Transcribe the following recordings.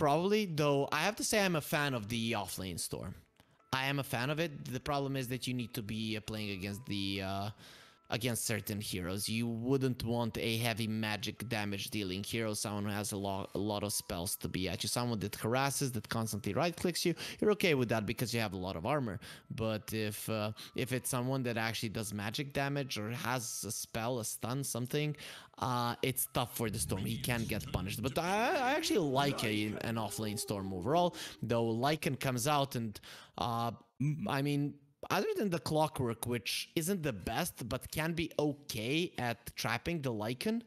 probably, though I have to say I'm a fan of the offlane Storm. I am a fan of it. The problem is that you need to be playing against the against certain heroes. You wouldn't want a heavy magic damage dealing hero, someone who has a lot of spells to be at you, someone that harasses, that constantly right clicks you. You're okay with that because you have a lot of armor. But if it's someone that actually does magic damage or has a spell, a stun, something, it's tough for the Storm. He can get punished. But I actually like an offlane Storm overall, though Lycan comes out and I mean, other than the Clockwork, which isn't the best, but can be okay at trapping the Lycan,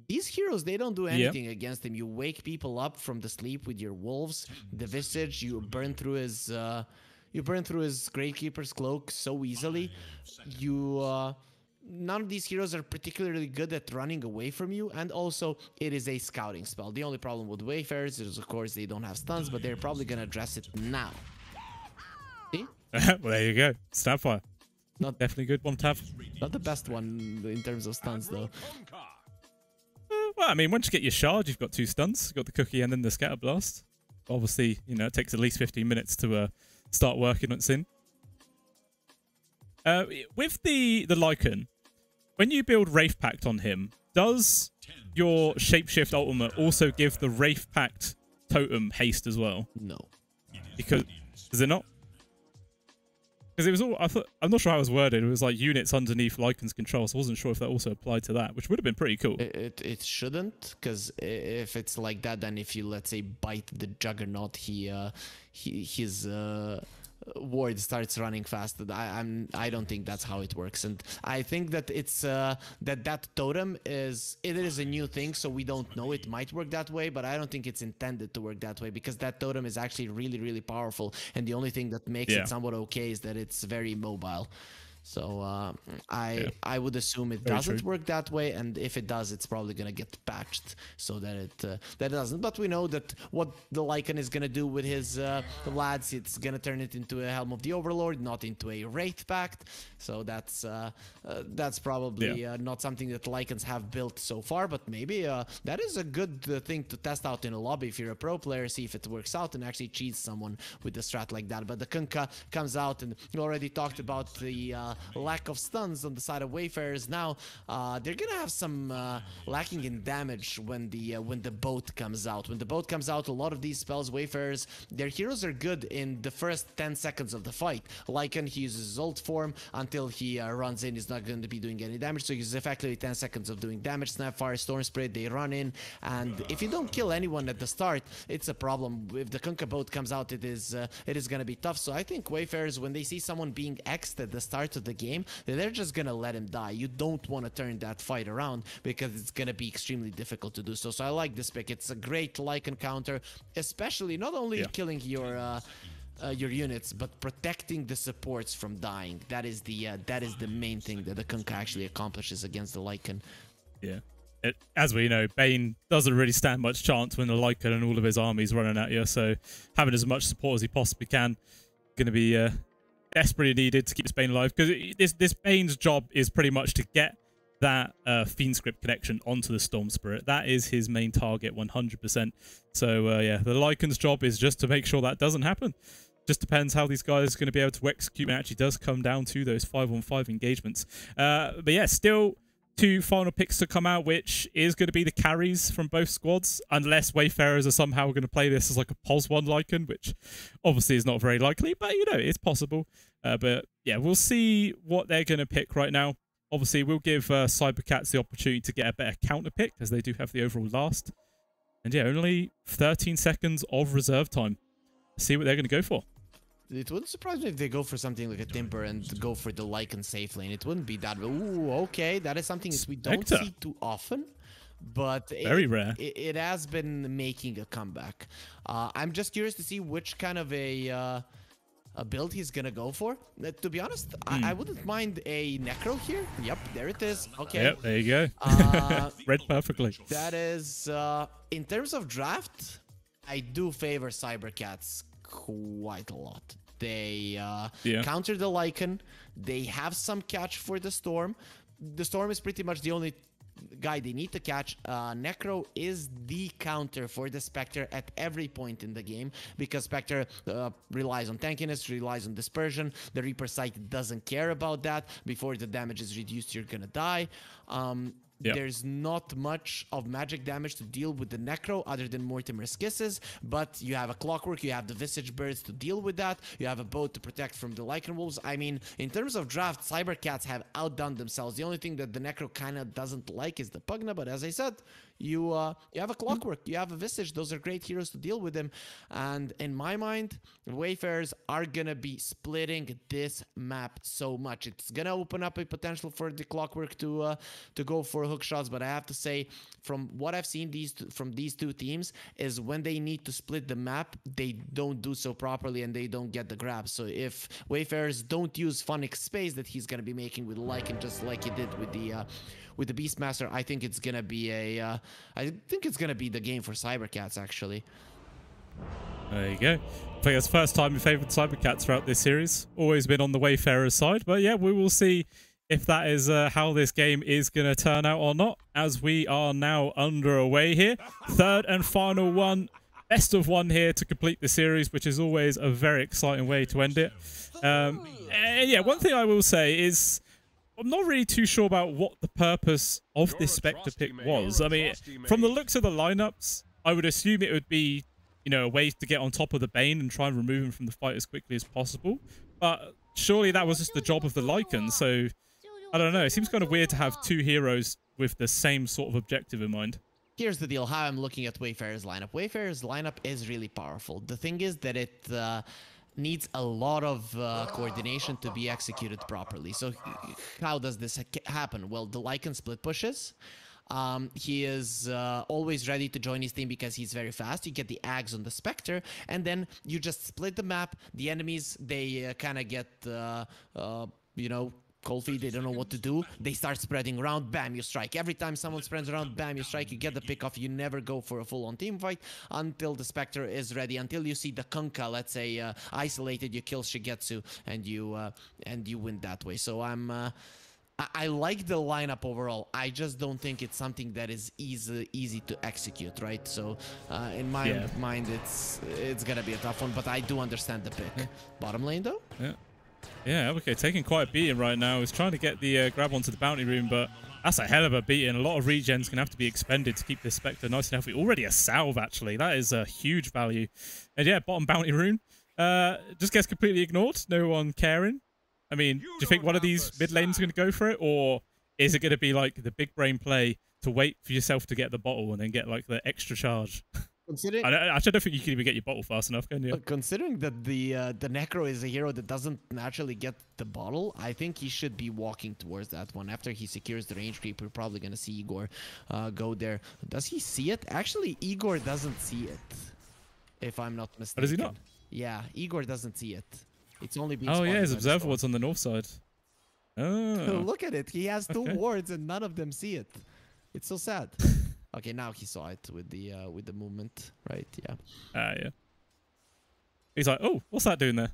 these heroes, they don't do anything against him. You wake people up from the sleep with your wolves, the Visage, you burn through his Gravekeeper's cloak so easily. None of these heroes are particularly good at running away from you, and also it is a scouting spell. The only problem with Wayfarers is, of course, they don't have stuns, but they're probably going to address it now. See? Well, there you go. Snapfire. Not definitely good one to have. Not the best one in terms of stuns, though. Well, I mean, once you get your shard, you've got 2 stuns. You've got the cookie and then the scatter blast. Obviously, you know, it takes at least 15 minutes to start working on it in. With the Lycan, when you build Wraith Pact on him, does your Shapeshift ultimate also give the Wraith Pact totem haste as well? No. Because does it not? Because it was all, I'm not sure how it was worded. It was like units underneath Lycan's control, so I wasn't sure if that also applied to that, which would have been pretty cool. It shouldn't, because if it's like that, then if you, let's say, bite the Juggernaut, his ward starts running fast. I don't think that's how it works, and I think that it's that totem is a new thing, so we don't know. It might work that way, but I don't think it's intended to work that way, because that totem is actually really powerful, and the only thing that makes it somewhat okay is that it's very mobile. So I would assume it doesn't work that way, and if it does, it's probably gonna get patched so that it doesn't. But we know that what the Lycan is gonna do with his lads, it's gonna turn it into a Helm of the Overlord, not into a Wraith Pact. So that's probably not something that Lycans have built so far, but maybe that is a good thing to test out in a lobby if you're a pro player, see if it works out and actually cheese someone with the strat like that. But the Kunkka comes out, and we already talked about the lack of stuns on the side of Wayfarers. Now they're gonna have some lacking in damage when the boat comes out. When the boat comes out, a lot of these spells, Wayfarers, their heroes are good in the first 10 seconds of the fight. Lycan, he uses his ult form until he runs in. He's not going to be doing any damage, so he's effectively 10 seconds of doing damage. Snapfire, Storm Spirit, they run in, and if you don't kill anyone at the start, it's a problem. If the Kunkka boat comes out, it is gonna be tough. So I think Wayfarers, when they see someone being X'd at the start of the game, they're just gonna let him die. You don't want to turn that fight around, because it's gonna be extremely difficult to do so. So I like this pick. It's a great Lycan counter, especially not only killing your units, but protecting the supports from dying. That is the main thing that the Kunkka actually accomplishes against the Lycan. Yeah. As we know, Bane doesn't really stand much chance when the Lycan and all of his armies running at you, so having as much support as he possibly can going to be desperately needed to keep this Bane alive, because this Bane's job is pretty much to get that Fiend Script connection onto the Storm Spirit. That is his main target, 100%. So yeah, the Lycan's job is just to make sure that doesn't happen. Just depends how these guys are going to be able to execute. It actually does come down to those 5-on-5 engagements. But yeah, still 2 final picks to come out, which is going to be the carries from both squads, unless Wayfarers are somehow going to play this as like a POS 1 Lycan, which obviously is not very likely, but you know, it's possible. But yeah, we'll see what they're going to pick right now. Obviously, we'll give cybercats the opportunity to get a better counter pick, as they do have the overall last. And yeah, only 13 seconds of reserve time. See what they're going to go for. It wouldn't surprise me if they go for something like a Timber and go for the Lycan safe lane. It wouldn't be that. Ooh, okay, that is something that we don't see too often, but very rare. It has been making a comeback. I'm just curious to see which kind of a build he's gonna go for. To be honest, I wouldn't mind a Necro here. Yep, there it is. Okay. Yep, there you go. Read perfectly. That is, in terms of draft, I do favor cybercats quite a lot. They counter the Lycan. They have some catch for the Storm. The Storm is pretty much the only guy they need to catch. Necro is the counter for the Spectre at every point in the game, because Spectre relies on tankiness, relies on dispersion. The Reaper Sight doesn't care about that. Before the damage is reduced, you're gonna die. There's not much of magic damage to deal with the Necro other than Mortimer's Kisses, but you have a Clockwork, you have the Visage Birds to deal with that, you have a boat to protect from the Lycan Wolves. I mean, in terms of draft, Cybercats have outdone themselves. The only thing that the Necro kind of doesn't like is the Pugna, but as I said, you have a Clockwork, you have a Visage. Those are great heroes to deal with them. And in my mind, Wayfarers are gonna be splitting this map so much. It's gonna open up a potential for the Clockwork to go for hook shots, but I have to say, from what I've seen from these two teams, is when they need to split the map, they don't do so properly and they don't get the grab. So if Wayfarers don't use Phonics space that he's gonna be making with Lycan, just like he did with the Beastmaster, I think it's gonna be the game for Cybercats, actually. There you go. I think it's the first time we favoured Cybercats throughout this series. Always been on the Wayfarers side, but yeah, we will see if that is how this game is going to turn out or not, as we are now underway here. Third and final one. Best of one here to complete the series, which is always a very exciting way to end it. And yeah, one thing I will say is I'm not really too sure about what the purpose of this Spectre pick was. I mean, from the looks of the lineups, I would assume it would be, you know, a way to get on top of the Bane and try and remove him from the fight as quickly as possible. But surely that was just the job of the Lycan, so I don't know. It seems kind of weird to have two heroes with the same sort of objective in mind. Here's the deal, how I'm looking at Wayfarers' lineup. Wayfarers' lineup is really powerful. The thing is that it needs a lot of coordination to be executed properly. So how does this happen? Well, the Lycan split pushes. He is always ready to join his team because he's very fast. You get the Ags on the Spectre, and then you just split the map. The enemies, they kind of get, you know, cold feet. They don't know what to do. They start spreading around. Bam, you strike. Every time someone spreads around, bam, you strike. You get the pick off. You never go for a full-on team fight until the Spectre is ready. Until you see the Kunkka, let's say, isolated. You kill Shigetsu, and you win that way. So I like the lineup overall. I just don't think it's something that is easy to execute, right? So in my mind, it's gonna be a tough one. But I do understand the pick. Bottom lane though. Yeah, okay, taking quite a beating right now. He's trying to get the grab onto the bounty room, but that's a hell of a beating. A lot of regens going to have to be expended to keep this Spectre nice and healthy. Already a salve, actually. That is a huge value. And yeah, bottom bounty rune just gets completely ignored. No one caring. I mean, do you think one of these mid lanes is going to go for it? Or is it going to be like the big brain play to wait for yourself to get the bottle and then get like the extra charge? Considering, I don't think you can even get your bottle fast enough, can you? Considering that the Necro is a hero that doesn't naturally get the bottle, I think he should be walking towards that one. After he secures the range creep, we're probably going to see Igor go there. Does he see it? Actually, Igor doesn't see it, if I'm not mistaken. Does he not? Yeah, Igor doesn't see it. It's only being Oh yeah, his observer ward's on the north side. Oh. Look at it. He has two wards and none of them see it. It's so sad. Okay, now he saw it with the movement, right? Yeah. Yeah. He's like, oh, what's that doing there?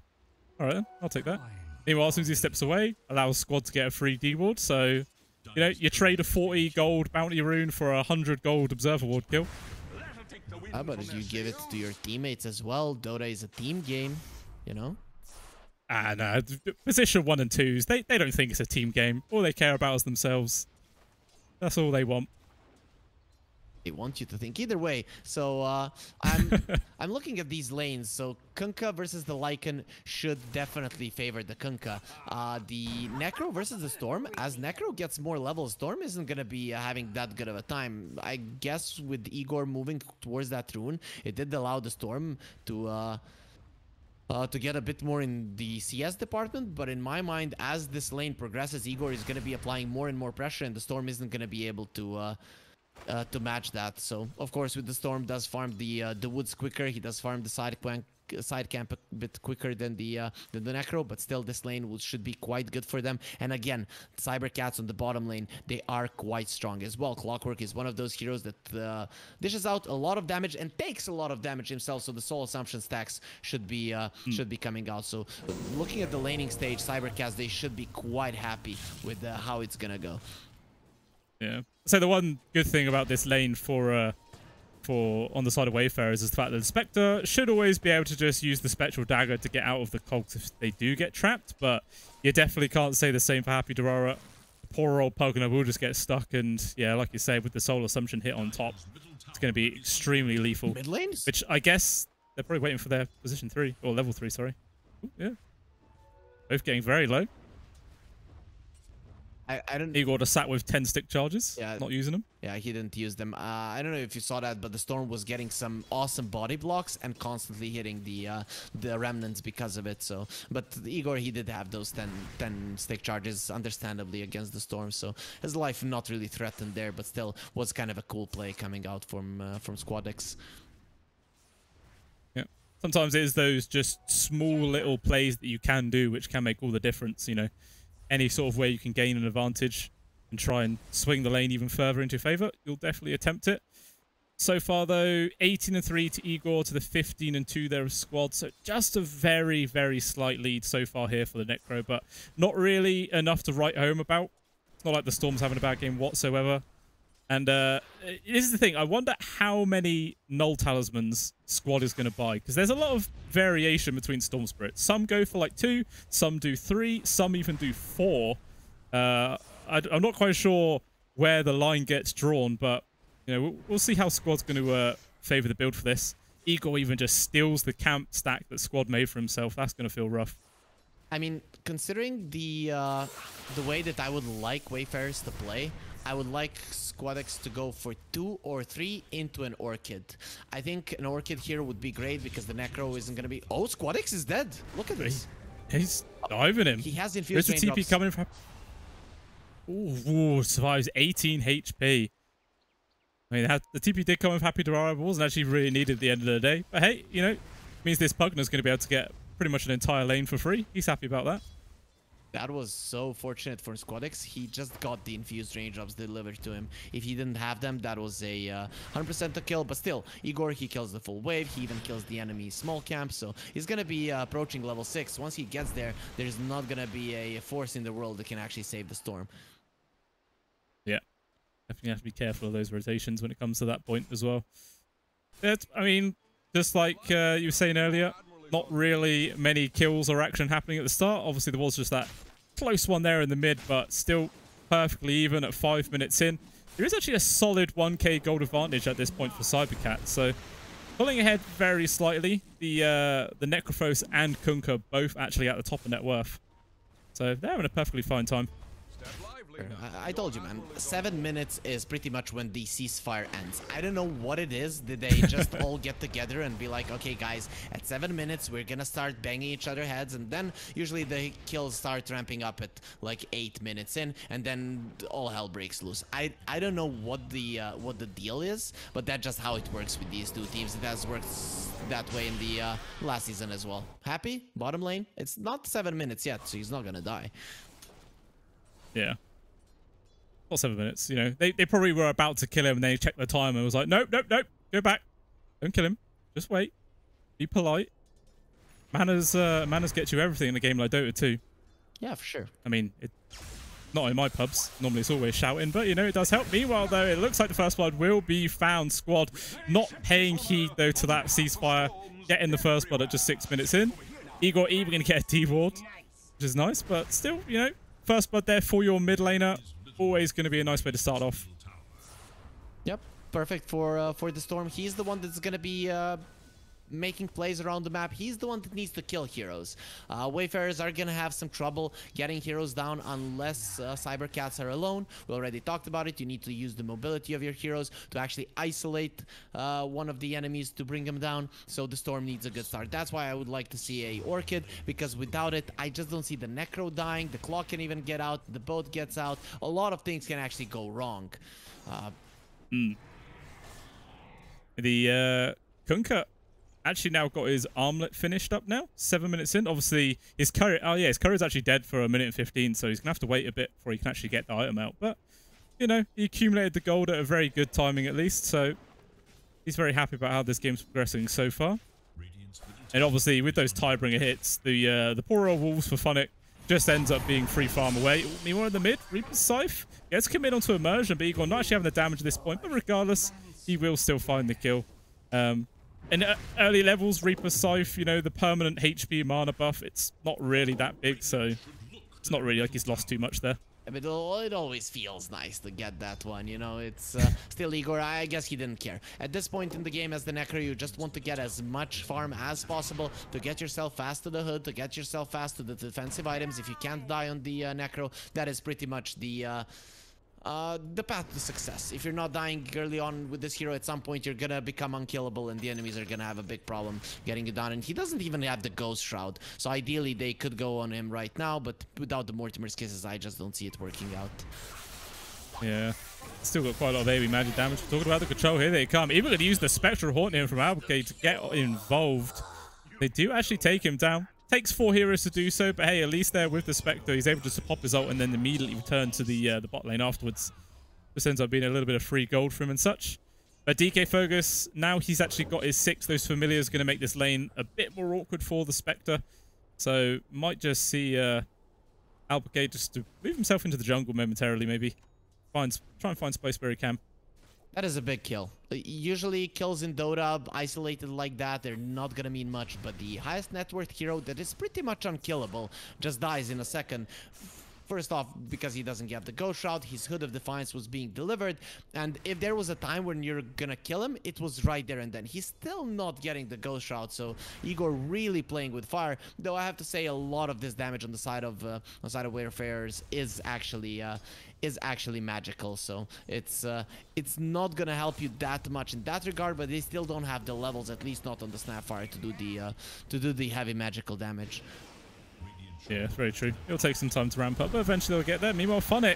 All right, then, I'll take that. Meanwhile, as soon as he steps away, allows squad to get a free D ward. So, you know, you trade a 40 gold bounty rune for a 100 gold observer ward kill. How about if you give it to your teammates as well? Dota is a team game, you know? No, position 1 and 2s, they don't think it's a team game. All they care about is themselves. That's all they want. They want you to think either way. So I'm looking at these lanes. So Kunkka versus the Lycan should definitely favor the Kunkka. The Necro versus the Storm. As Necro gets more levels, Storm isn't gonna be having that good of a time. I guess with Igor moving towards that rune, it did allow the Storm to get a bit more in the CS department, but in my mind, as this lane progresses, Igor is going to be applying more and more pressure, and the Storm isn't going to be able to match that. So, of course, with the Storm, does farm the woods quicker. He does farm the side camp a bit quicker than the Necro, but still, this lane should be quite good for them. And again, Cybercats on the bottom lane, they are quite strong as well. Clockwork is one of those heroes that dishes out a lot of damage and takes a lot of damage himself, so the Soul Assumption stacks should be coming out. So looking at the laning stage, Cybercats, they should be quite happy with how it's gonna go. Yeah. So the one good thing about this lane for on the side of Wayfarers is the fact that the Spectre should always be able to just use the Spectral Dagger to get out of the cogs if they do get trapped, but you definitely can't say the same for Happy Durara. Poor old Pugna will just get stuck, and yeah, like you say, with the Soul Assumption hit on top, it's going to be extremely lethal. Mid lanes? Which I guess they're probably waiting for their position 3, or level 3, sorry. Ooh, yeah. Both getting very low. I don't... Igor just sat with 10 stick charges, not using them. Yeah, he didn't use them. I don't know if you saw that, but the Storm was getting some awesome body blocks and constantly hitting the remnants because of it. So, but Igor, he did have those 10 stick charges, understandably, against the Storm. So his life not really threatened there, but still was kind of a cool play coming out from Squadex. Yeah, sometimes it is those just small little plays that you can do which can make all the difference. You know, any sort of way you can gain an advantage and try and swing the lane even further into your favor, you'll definitely attempt it. So far, though, 18-3 to Igor to the 15-2 there of squad. So just a very, very slight lead so far here for the Necro, but not really enough to write home about. It's not like the Storm's having a bad game whatsoever. And this is the thing. I wonder how many Null Talismans squad is going to buy, because there's a lot of variation between Storm Spirits. Some go for like 2, some do 3, some even do 4. I'm not quite sure where the line gets drawn, but you know, we'll see how squad's going to favor the build for this. Igor even just steals the camp stack that squad made for himself. That's going to feel rough. I mean, considering the way that I would like Wayfarers to play, I would like Squadex to go for 2 or 3 into an Orchid. I think an Orchid here would be great because the Necro isn't going to be... Oh, Squadex is dead. Look at this. He's diving him. He has infused There's the TP coming from... Ooh, survives 18 HP. I mean, the TP did come with Happy Durara, but wasn't actually really needed at the end of the day. But hey, you know, means this Pugna's going to be able to get pretty much an entire lane for free. He's happy about that. That was so fortunate for Squadex. He just got the infused raindrops delivered to him. If he didn't have them, that was a 100% to kill. But still, Igor, he kills the full wave. He even kills the enemy small camp. So he's going to be approaching level 6. Once he gets there, there's not going to be a force in the world that can actually save the Storm. Yeah. Definitely have to be careful of those rotations when it comes to that point as well. I mean, just like you were saying earlier, not really many kills or action happening at the start. Obviously, there was just that close one there in the mid, but still perfectly even at 5 minutes in. There is actually a solid 1k gold advantage at this point for cybercats. So pulling ahead very slightly. The Necrophos and Kunkka both actually at the top of net worth. So they're having a perfectly fine time. I told you, man, 7 minutes is pretty much when the ceasefire ends. I don't know what it is. Did they just all get together and be like, okay, guys, at 7 minutes, we're gonna start banging each other heads, and then usually the kills start ramping up at like 8 minutes in, and then all hell breaks loose. I don't know what the deal is, but that's just how it works with these two teams. It has worked that way in the last season as well. Happy? Bottom lane? It's not 7 minutes yet, so he's not gonna die. Yeah. Not 7 minutes, you know. They probably were about to kill him and they checked the time and was like, nope, nope, nope, go back. Don't kill him. Just wait. Be polite. Manners get you everything in a game like Dota 2. Yeah, for sure. I mean, not in my pubs. Normally it's always shouting, but, you know, it does help. Meanwhile, though, it looks like the first blood will be found. Squad not paying heed, though, to that ceasefire. Getting the first blood at just 6 minutes in. Igor even going to get a D-ward, which is nice, but still, you know, first blood there for your mid laner. Always going to be a nice way to start off. Yep, perfect for the Storm. He's the one that's going to be making plays around the map. He's the one that needs to kill heroes. Wayfarers are going to have some trouble getting heroes down unless cybercats are alone. We already talked about it. You need to use the mobility of your heroes to actually isolate one of the enemies to bring them down. So the Storm needs a good start. That's why I would like to see a Orchid, because without it, I just don't see the Necro dying. The clock can even get out. The boat gets out. A lot of things can actually go wrong. The Kunkka actually now got his armlet finished up now. 7 minutes in. Obviously, his courier... Oh, yeah, his courier's actually dead for 1 minute and 15, so he's going to have to wait a bit before he can actually get the item out. But, you know, he accumulated the gold at a very good timing at least, so he's very happy about how this game's progressing so far. And obviously, with those Tidebringer hits, the poor old Wolves for Funnick just ends up being free farm away. Meanwhile, in the mid, Reaper's Scythe gets commit onto immersion, but Igor not actually having the damage at this point. But regardless, he will still find the kill. In early levels, Reaper's Scythe, you know, the permanent HP mana buff, it's not really that big, so it's not really like he's lost too much there. But it always feels nice to get that one, you know. It's still Igor. I guess he didn't care. At this point in the game, as the Necro, you just want to get as much farm as possible to get yourself fast to the hood, to get yourself fast to the defensive items. If you can't die on the Necro, that is pretty much the path to success. If you're not dying early on with this hero, at some point you're gonna become unkillable and the enemies are gonna have a big problem getting you down. And he doesn't even have the Ghost Shroud, so ideally they could go on him right now, but without the Mortimer's Kisses, I just don't see it working out. Yeah, still got quite a lot of AoE magic damage. We're talking about the control. Here they come. Even going to use the Spectral Haunt here from Albuquerque to get involved. They do actually take him down. Takes 4 heroes to do so, but hey, at least there with the Spectre, he's able to pop his ult and then immediately return to the bot lane afterwards. This ends up being a little bit of free gold for him and such. But DK Fogus, now he's actually got his 6. Those familiars going to make this lane a bit more awkward for the Spectre. So might just see Albuquerque just to move himself into the jungle momentarily, maybe. Try and find space where he can. That is a big kill. Usually kills in Dota, isolated like that, they're not gonna mean much, but the highest net worth hero that is pretty much unkillable just dies in a second. First off, because he doesn't get the Ghost Shroud, his Hood of Defiance was being delivered, and if there was a time when you're gonna kill him, it was right there and then. He's still not getting the Ghost Shroud, so Igor really playing with fire. Though I have to say, a lot of this damage on the side of Wayfarers is actually magical. So it's not gonna help you that much in that regard, but they still don't have the levels, at least not on the Snapfire, to do the heavy magical damage. Yeah, it's very true. It'll take some time to ramp up, but eventually they'll get there. Meanwhile, Funnick,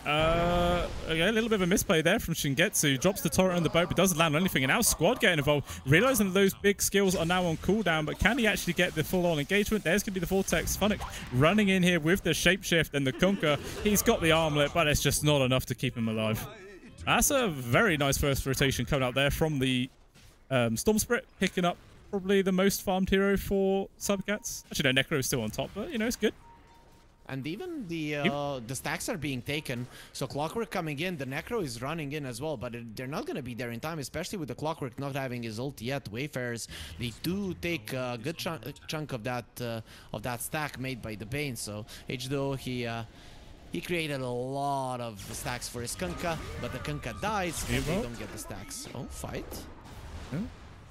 okay, a little bit of a misplay there from Shingetsu. Drops the turret on the boat, but doesn't land on anything. And now Squad getting involved, realizing that those big skills are now on cooldown, but can he actually get the full-on engagement? There's going to be the Vortex. Funnick running in here with the Shapeshift and the Kunkka. He's got the armlet, but it's just not enough to keep him alive. That's a very nice first rotation coming out there from the Storm Spirit, picking up probably the most farmed hero for cybercats. Actually, no, Necro is still on top, but, you know, it's good. And even the stacks are being taken, so Clockwork coming in, the Necro is running in as well, but they're not going to be there in time, especially with the Clockwork not having his ult yet. Wayfarers, they do take a good chunk of that stack made by the Bane, so H2O, he created a lot of stacks for his Kunkka, but the Kunkka dies and they don't get the stacks. Oh, fight. Yeah.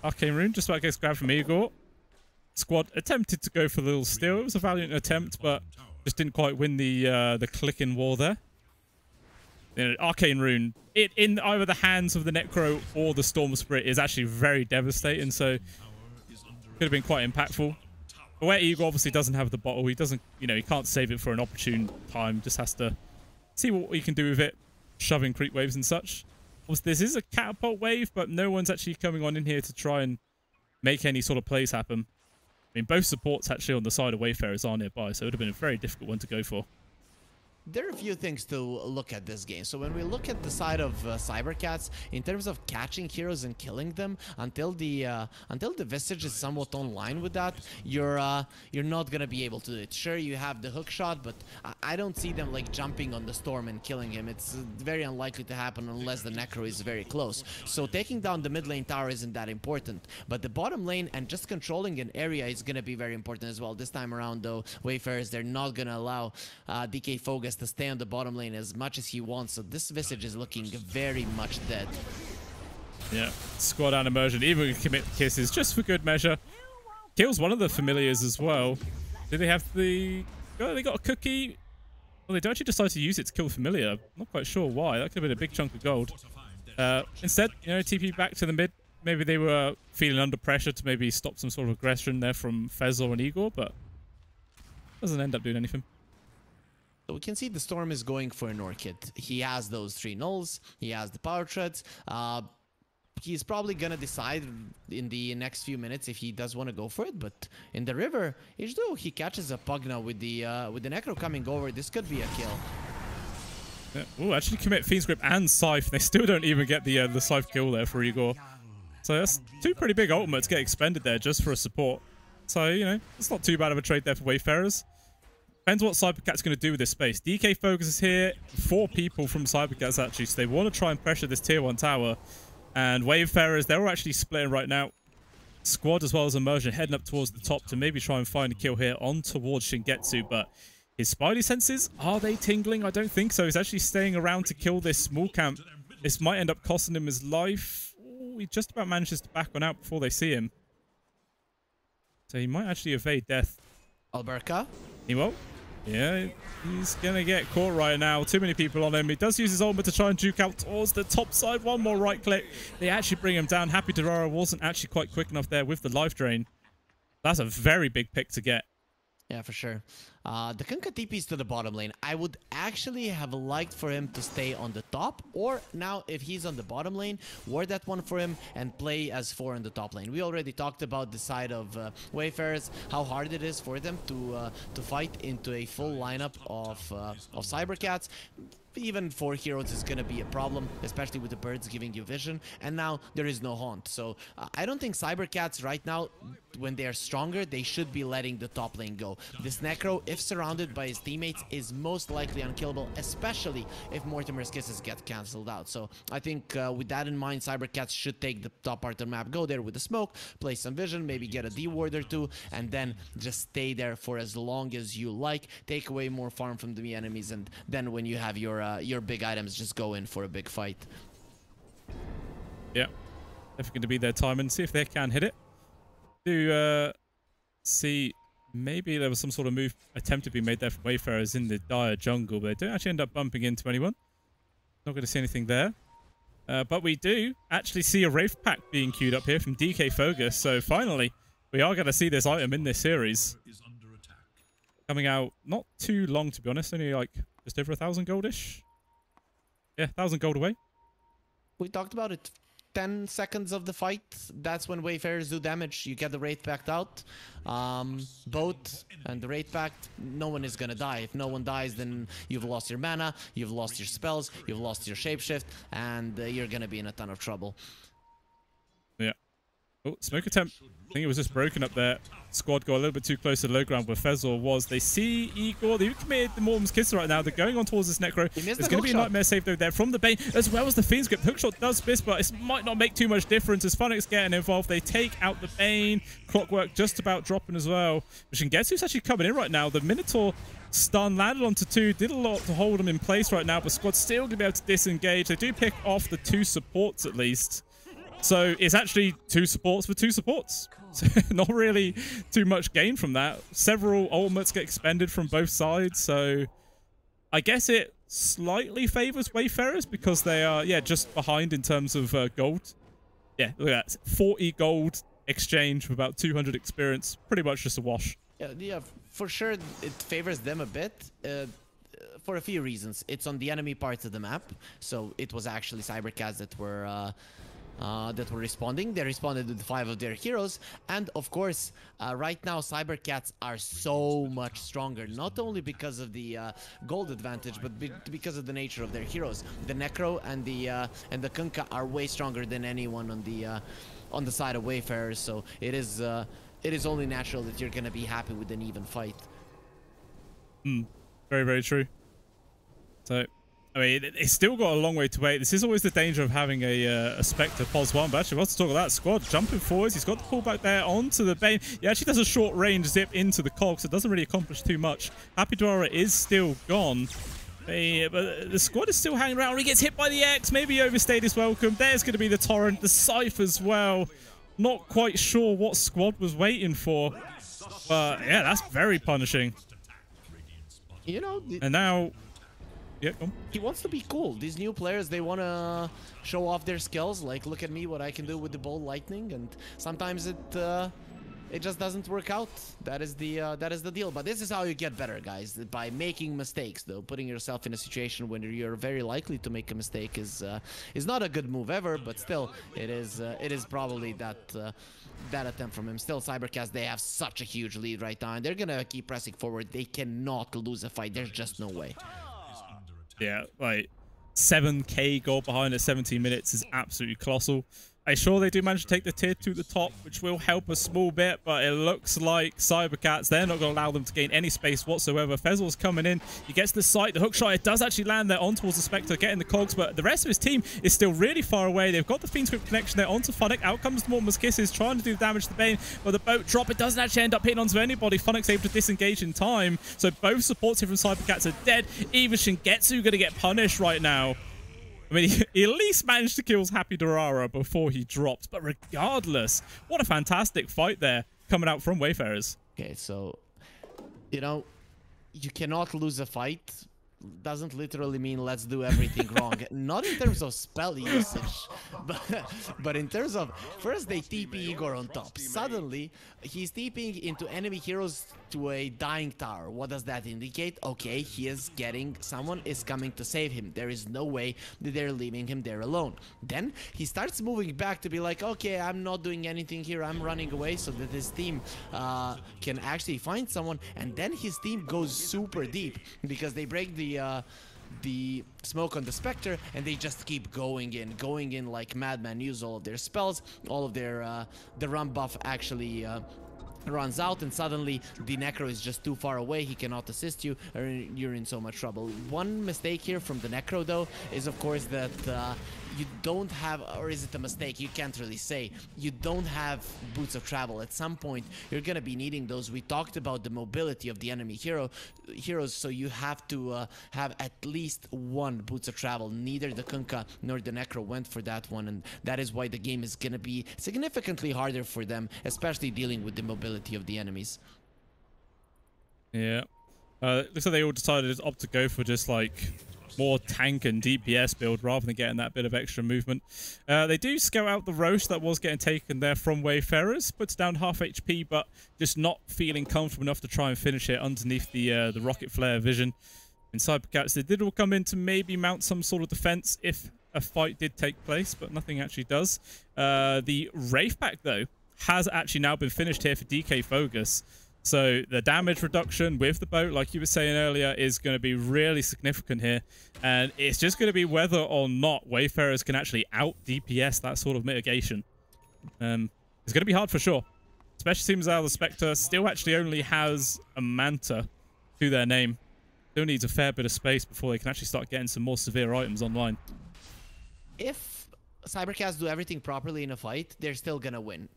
Arcane Rune just about gets grabbed from Igor. Squad attempted to go for the little steal. It was a valiant attempt, but just didn't quite win the click in war there. You know, Arcane Rune, in either the hands of the Necro or the Storm Spirit, is actually very devastating, so could have been quite impactful. But where Igor obviously doesn't have the bottle, he doesn't, you know, he can't save it for an opportune time, just has to see what he can do with it, shoving creep waves and such. Obviously, this is a catapult wave, but no one's actually coming on in here to try and make any sort of plays happen. I mean, both supports actually on the side of Wayfarers are nearby, so it would have been a very difficult one to go for. There are a few things to look at this game. So when we look at the side of cybercats, in terms of catching heroes and killing them, until the Visage is somewhat online with that, you're not gonna be able to do it. Sure, you have the hook shot, but I don't see them like jumping on the Storm and killing him. It's very unlikely to happen unless the Necro is very close. So taking down the mid lane tower isn't that important, but the bottom lane and just controlling an area is gonna be very important as well. This time around, though, Wayfarers, they're not gonna allow DK Fogus to stay on the bottom lane as much as he wants, so this Visage is looking very much dead. Yeah, Squad and Immersion, even with commit kisses, just for good measure. Kills one of the familiars as well. Do they have the... Oh, they got a cookie. Well, they don't actually decide to use it to kill the familiar. I'm not quite sure why. That could have been a big chunk of gold. Instead, you know, TP back to the mid. Maybe they were feeling under pressure to maybe stop some sort of aggression there from Fezor and Igor, but doesn't end up doing anything. So we can see the Storm is going for an Orchid. He has those 3 nulls, he has the power treads. He's probably gonna decide in the next few minutes if he does want to go for it, but in the river, H2O, he catches a Pugna with the Necro coming over. This could be a kill. Yeah. Oh, actually commit Fiend's Grip and Scythe. They still don't even get the Scythe kill there for Igor. So that's 2 pretty big ultimates get expended there just for a support. So, you know, it's not too bad of a trade there for Wayfarers. Depends what cybercats going to do with this space. DK focuses here. 4 people from cybercats actually, so they want to try and pressure this tier 1 tower. And Wayfarers, they're all actually splitting right now. Squad as well as Immersion heading up towards the top to maybe try and find a kill here on towards Shingetsu, but his spidey senses, are they tingling? I don't think so. He's actually staying around to kill this small camp. This might end up costing him his life. Ooh, he just about manages to back one out before they see him. So he might actually evade death. Alberca? He won't. Yeah, he's going to get caught right now. Too many people on him. He does use his ultimate to try and juke out towards the top side. One more right click. They actually bring him down. Happy Dorara wasn't actually quite quick enough there with the life drain. That's a very big pick to get. Yeah, for sure. The Kunkka TP's to the bottom lane. I would actually have liked for him to stay on the top, or now if he's on the bottom lane, ward that one for him and play as 4 in the top lane. We already talked about the side of Wayfarers, how hard it is for them to fight into a full lineup of cybercats. Even 4 heroes is going to be a problem, especially with the birds giving you vision, and now there is no haunt. So I don't think cybercats right now, when they are stronger, they should be letting the top lane go. This Necro, if surrounded by his teammates, is most likely unkillable, especially if Mortimer's kisses get cancelled out. So I think with that in mind, cybercats should take the top part of the map, go there with the smoke, play some vision, maybe get a D-ward or 2, and then just stay there for as long as you like, take away more farm from the enemies, and then when you have your big items, just go in for a big fight. Yeah, definitely going to be their time and see if they can hit it. Do see maybe there was some sort of move attempt to be made there from Wayfarers in the dire jungle, but they don't actually end up bumping into anyone. Not going to see anything there. But we do actually see a Wraith Pack being queued up here from DK Fogus. So finally, we are going to see this item in this series. Coming out not too long, to be honest. Only like just over 1,000 goldish. Yeah, 1,000 gold away. We talked about it. 10 seconds of the fight, that's when Wayfarers do damage. You get the Wraith Pact out. Boat and the Wraith Pact, no one is gonna die. If no one dies, then you've lost your mana, you've lost your spells, you've lost your shapeshift, and you're gonna be in a ton of trouble. Yeah. Oh, smoke attempt. I think it was just broken up there. Squad go a little bit too close to the low ground where Fezor was. They see Igor. They've committed the Mortem's Kiss right now. They're going on towards this Necro. There's going to be a Nightmare save though there from the Bane, as well as the Fiend's Grip. Hookshot does miss, but it might not make too much difference as Funix getting involved. They take out the Bane. Clockwork just about dropping as well. But Shingetsu's actually coming in right now. The Minotaur stun landed onto 2. Did a lot to hold him in place right now, but Squad's still going to be able to disengage. They do pick off the 2 supports at least. So it's actually 2 supports for 2 supports. So not really too much gain from that. Several ultimates get expended from both sides. So I guess it slightly favors Wayfarers because they are, yeah, just behind in terms of gold. Yeah, look at that. 40 gold exchange for about 200 experience. Pretty much just a wash. Yeah, for sure it favors them a bit. For a few reasons. It's on the enemy part of the map. So it was actually cybercats that were responding. They responded with 5 of their heroes, and of course right now cybercats are so much stronger, not only because of the gold advantage, but because of the nature of their heroes. The Necro and the Kunkka are way stronger than anyone on the side of Wayfarers, so it is only natural that you're gonna be happy with an even fight. Very, very true. So I mean, it's still got a long way to wait. This is always the danger of having a Spectre pos 1, but actually, let's talk about that. Squad jumping forwards. He's got the pullback there onto the Bane. He actually does a short range zip into the cog, so it doesn't really accomplish too much. Happy Dora is still gone. But the Squad is still hanging around. He gets hit by the X. Maybe he overstayed his welcome. There's going to be the Torrent, the Scythe as well. Not quite sure what Squad was waiting for. But yeah, that's very punishing. You know, and now... Yeah, come on. He wants to be cool. These new players, they want to show off their skills. Like, look at me, what I can do with the Bolt Lightning. And sometimes it just doesn't work out. That is the deal. But this is how you get better, guys. By making mistakes, though. Putting yourself in a situation when you're very likely to make a mistake is not a good move ever. But still, it is probably that attempt from him. Still, cybercats, they have such a huge lead right now, and they're gonna keep pressing forward. They cannot lose a fight. There's just no way. Yeah, like 7k goal behind at 17 minutes is absolutely colossal. I'm sure they do manage to take the tier 2 to the top, which will help a small bit, but it looks like cybercats, they're not going to allow them to gain any space whatsoever. Fezzel's coming in. He gets the sight. The hook shot, it does actually land there on towards the Spectre, getting the cogs, but the rest of his team is still really far away. They've got the Fiend Script connection there onto Funnick. Out comes Mortimer's Kisses, trying to do damage to the Bane, but the boat drop, it doesn't actually end up hitting onto anybody. Funnick's able to disengage in time, so both supports here from cybercats are dead. Even Shingetsu going to get punished right now. I mean, he at least managed to kill Happy Durara before he dropped. But regardless, what a fantastic fight there coming out from Wayfarers. Okay, so, you know, you cannot lose a fight. Doesn't literally mean let's do everything wrong. Not in terms of spell usage, but in terms of, first they TP Igor on top. Suddenly, he's TPing into enemy heroes to a dying tower. What does that indicate? Okay, he is getting, someone is coming to save him. There is no way that they're leaving him there alone. Then he starts moving back to be like, okay, I'm not doing anything here. I'm running away so that his team can actually find someone. And then his team goes super deep because they break the smoke on the Spectre, and they just keep going in like madman. Use all of their spells, all of their the run buff actually runs out, and suddenly the Necro is just too far away. He cannot assist you, or you're in so much trouble. One mistake here from the Necro though is of course that you don't have, or is it a mistake? You can't really say. You don't have boots of travel. At some point, you're gonna be needing those. We talked about the mobility of the enemy heroes, so you have to have at least one boots of travel. Neither the Kunkka nor the Necro went for that one, and that is why the game is gonna be significantly harder for them, especially dealing with the mobility of the enemies. Yeah. Looks like they all decided to opt to go for just like more tank and DPS build rather than getting that bit of extra movement. They do scout out the Roche that was getting taken there from Wayfarers. Puts down half HP, but just not feeling comfortable enough to try and finish it underneath the Rocket Flare vision. In cybercats, they did all come in to maybe mount some sort of defense if a fight did take place, but nothing actually does. The Wraith Pack, though, has actually now been finished here for DK Fogus. So the damage reduction with the boat, like you were saying earlier, is going to be really significant here. And it's just going to be whether or not Wayfarers can actually out DPS that sort of mitigation. It's going to be hard for sure. Especially seems how the Spectre still actually only has a Manta to their name. Still needs a fair bit of space before they can actually start getting some more severe items online. If cybercats do everything properly in a fight, they're still gonna win.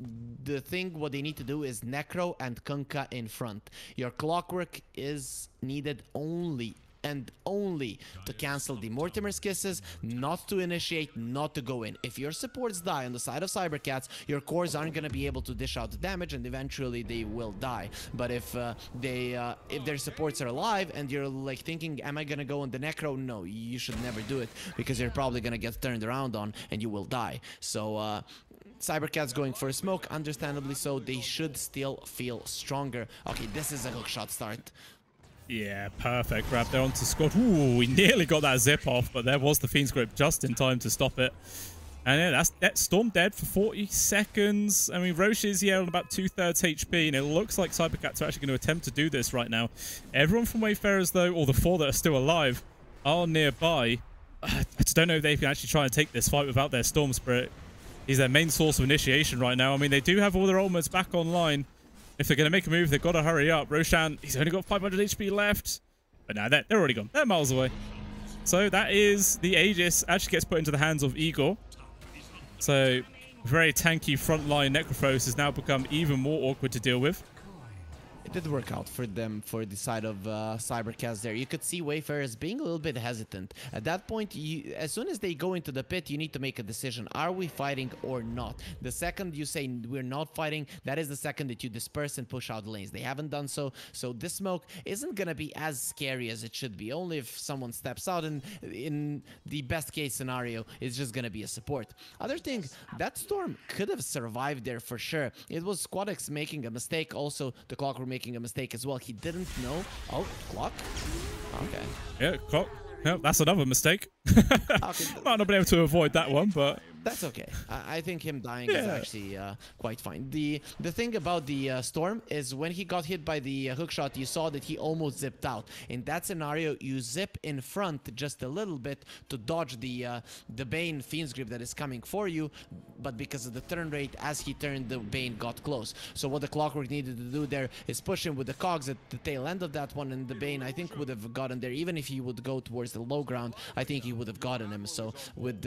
The thing, what they need to do is Necro and Kunkka in front. Your Clockwork is needed only and only to cancel the Mortimer's Kisses, not to initiate, not to go in. If your supports die on the side of cybercats, your cores aren't gonna be able to dish out the damage, and eventually they will die. But if their supports are alive and you're like thinking, am I gonna go on the Necro? No, you should never do it, because you're probably gonna get turned around on and you will die. So cybercats going for a smoke, understandably so. They should still feel stronger. Okay, this is a hookshot start. Yeah, perfect grab there onto Scott. Ooh, we nearly got that zip off, but there was the Fiend's Grip just in time to stop it. And yeah, that's Storm dead for 40 seconds. I mean, Roche is here on about 2/3 HP, and it looks like cybercats are actually going to attempt to do this right now. Everyone from Wayfarers, though, or the 4 that are still alive, are nearby. I just don't know if they can actually try and take this fight without their Storm Spirit. He's their main source of initiation right now. I mean, they do have all their ultimates back online. If they're going to make a move, they've got to hurry up. Roshan, he's only got 500 HP left. But now they're already gone. They're miles away. So that is the Aegis. Actually gets put into the hands of Igor. So very tanky frontline Necrophos has now become even more awkward to deal with. It did work out for them for the side of cybercats there. You could see Wayfarers being a little bit hesitant. At that point, as soon as they go into the pit, you need to make a decision. Are we fighting or not? The second you say we're not fighting, that is the second that you disperse and push out lanes. They haven't done so. So this smoke isn't going to be as scary as it should be. Only if someone steps out, and in the best case scenario, it's just going to be a support. Other thing, that Storm could have survived there for sure. It was Squadex making a mistake. Also, the Clockwork making a mistake as well. He didn't know. Oh, Clock? Okay. Yeah, Clock. Yeah, that's another mistake. Might not been able to avoid that one, but That's okay. I think him dying is actually quite fine. The thing about the Storm is when he got hit by the hookshot, you saw that he almost zipped out. In that scenario, you zip in front just a little bit to dodge the Bane Fiend's Grip that is coming for you, but because of the turn rate, as he turned, the Bane got close. So what the Clockwork needed to do there is push him with the cogs at the tail end of that one, and the Bane, I think, would have gotten there. Even if he would go towards the low ground, I think he would have gotten him. So with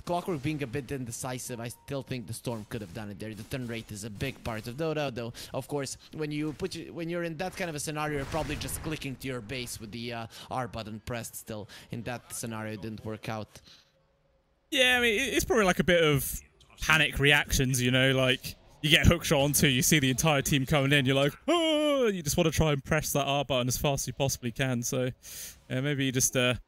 Clockwork being a bit indecisive, I still think the Storm could have done it there. The turn rate is a big part of Dota, though. Of course, when you're in that kind of a scenario, you're probably just clicking to your base with the R button pressed. Still, in that scenario, it didn't work out. Yeah, I mean, it's probably like a bit of panic reactions, you know, like you get hookshot onto, you see the entire team coming in, you're like, oh, you just want to try and press that R button as fast as you possibly can. So maybe you just got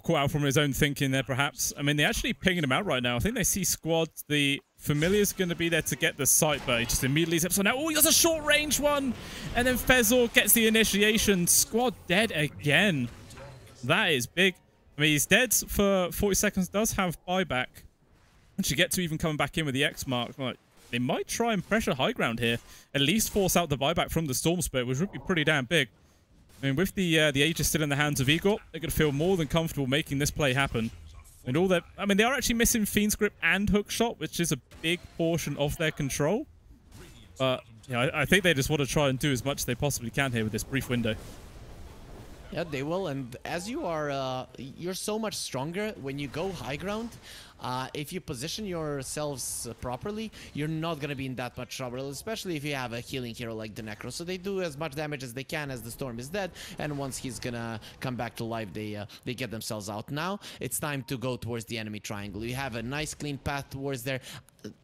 caught out from his own thinking there, perhaps. I mean, they're actually pinging him out right now. I think they see squad. The Familiar's going to be there to get the site, but he just immediately steps on out. Oh, he does a short range one. And then Fezor gets the initiation. Squad dead again. That is big. I mean, he's dead for 40 seconds. Does have buyback. And should get to even coming back in with the X mark. Like, they might try and pressure high ground here. At least force out the buyback from the Storm Spirit, which would be pretty damn big. I mean, with the Aegis still in the hands of Igor, they're going to feel more than comfortable making this play happen. And all that, I mean, they are actually missing Fiend's Grip and Hookshot, which is a big portion of their control. But yeah, I think they just want to try and do as much as they possibly can here with this brief window. Yeah, they will, and as you are, you're so much stronger when you go high ground. If you position yourselves properly, you're not going to be in that much trouble, especially if you have a healing hero like the Necro. So they do as much damage as they can as the Storm is dead, and once he's going to come back to life, they get themselves out. Now, it's time to go towards the enemy triangle. You have a nice clean path towards there.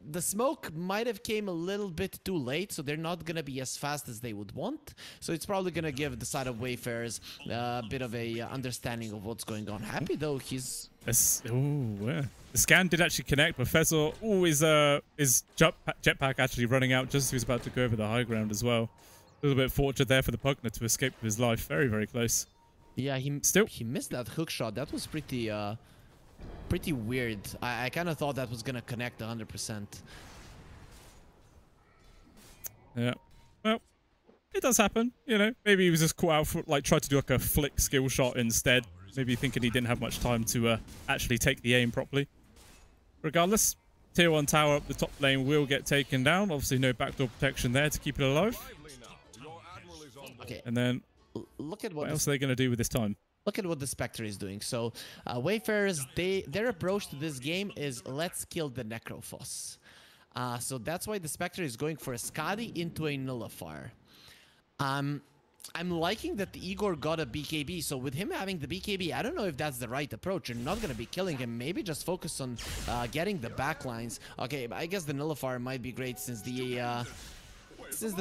The smoke might have came a little bit too late, so they're not going to be as fast as they would want. So it's probably going to give the side of Wayfarers a bit of a understanding of what's going on. Happy, though, he's... The scan did actually connect, but Fezor, his jetpack actually running out just as he was about to go over the high ground as well. A little bit fortunate there for the Pugner to escape with his life. Very, very close. Yeah, he missed that hook shot. That was pretty weird. I kind of thought that was gonna connect 100%. Yeah. Well, it does happen, you know. Maybe he was just caught out for, like, tried to do like a flick skill shot instead. Maybe thinking he didn't have much time to actually take the aim properly. Regardless, tier 1 tower up the top lane will get taken down. Obviously, no backdoor protection there to keep it alive. Okay. And then, look at what else are they going to do with this time? Look at what the Spectre is doing. So, Wayfarers, their approach to this game is let's kill the Necrophos. So that's why the Spectre is going for a Skadi into a Nullifier. I'm liking that Igor got a BKB, so with him having the BKB, I don't know if that's the right approach. You're not going to be killing him. Maybe just focus on getting the backlines. Okay, I guess the Nullifier might be great since the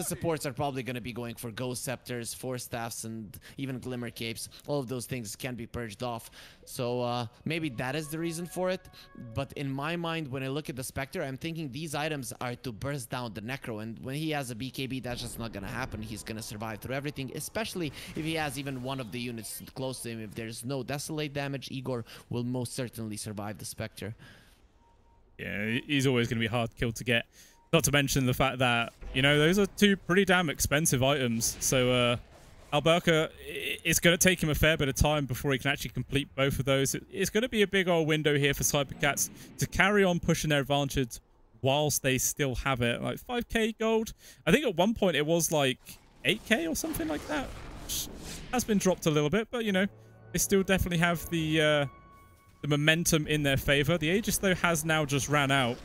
supports are probably going to be going for Ghost Scepters, Force Staffs, and even Glimmer Capes. All of those things can be purged off. So maybe that is the reason for it. But in my mind, when I look at the Spectre, I'm thinking these items are to burst down the Necro. And when he has a BKB, that's just not going to happen. He's going to survive through everything, especially if he has even one of the units close to him. If there's no Desolate damage, Igor will most certainly survive the Spectre. Yeah, he's always going to be hard kill to get. Not to mention the fact that, you know, those are two pretty damn expensive items. So Alberca, it's going to take him a fair bit of time before he can actually complete both of those. It's going to be a big old window here for Cybercats to carry on pushing their advantage whilst they still have it. Like 5k gold. I think at one point it was like 8k or something like that. Which has been dropped a little bit, but, you know, they still definitely have the momentum in their favor. The Aegis, though, has now just ran out.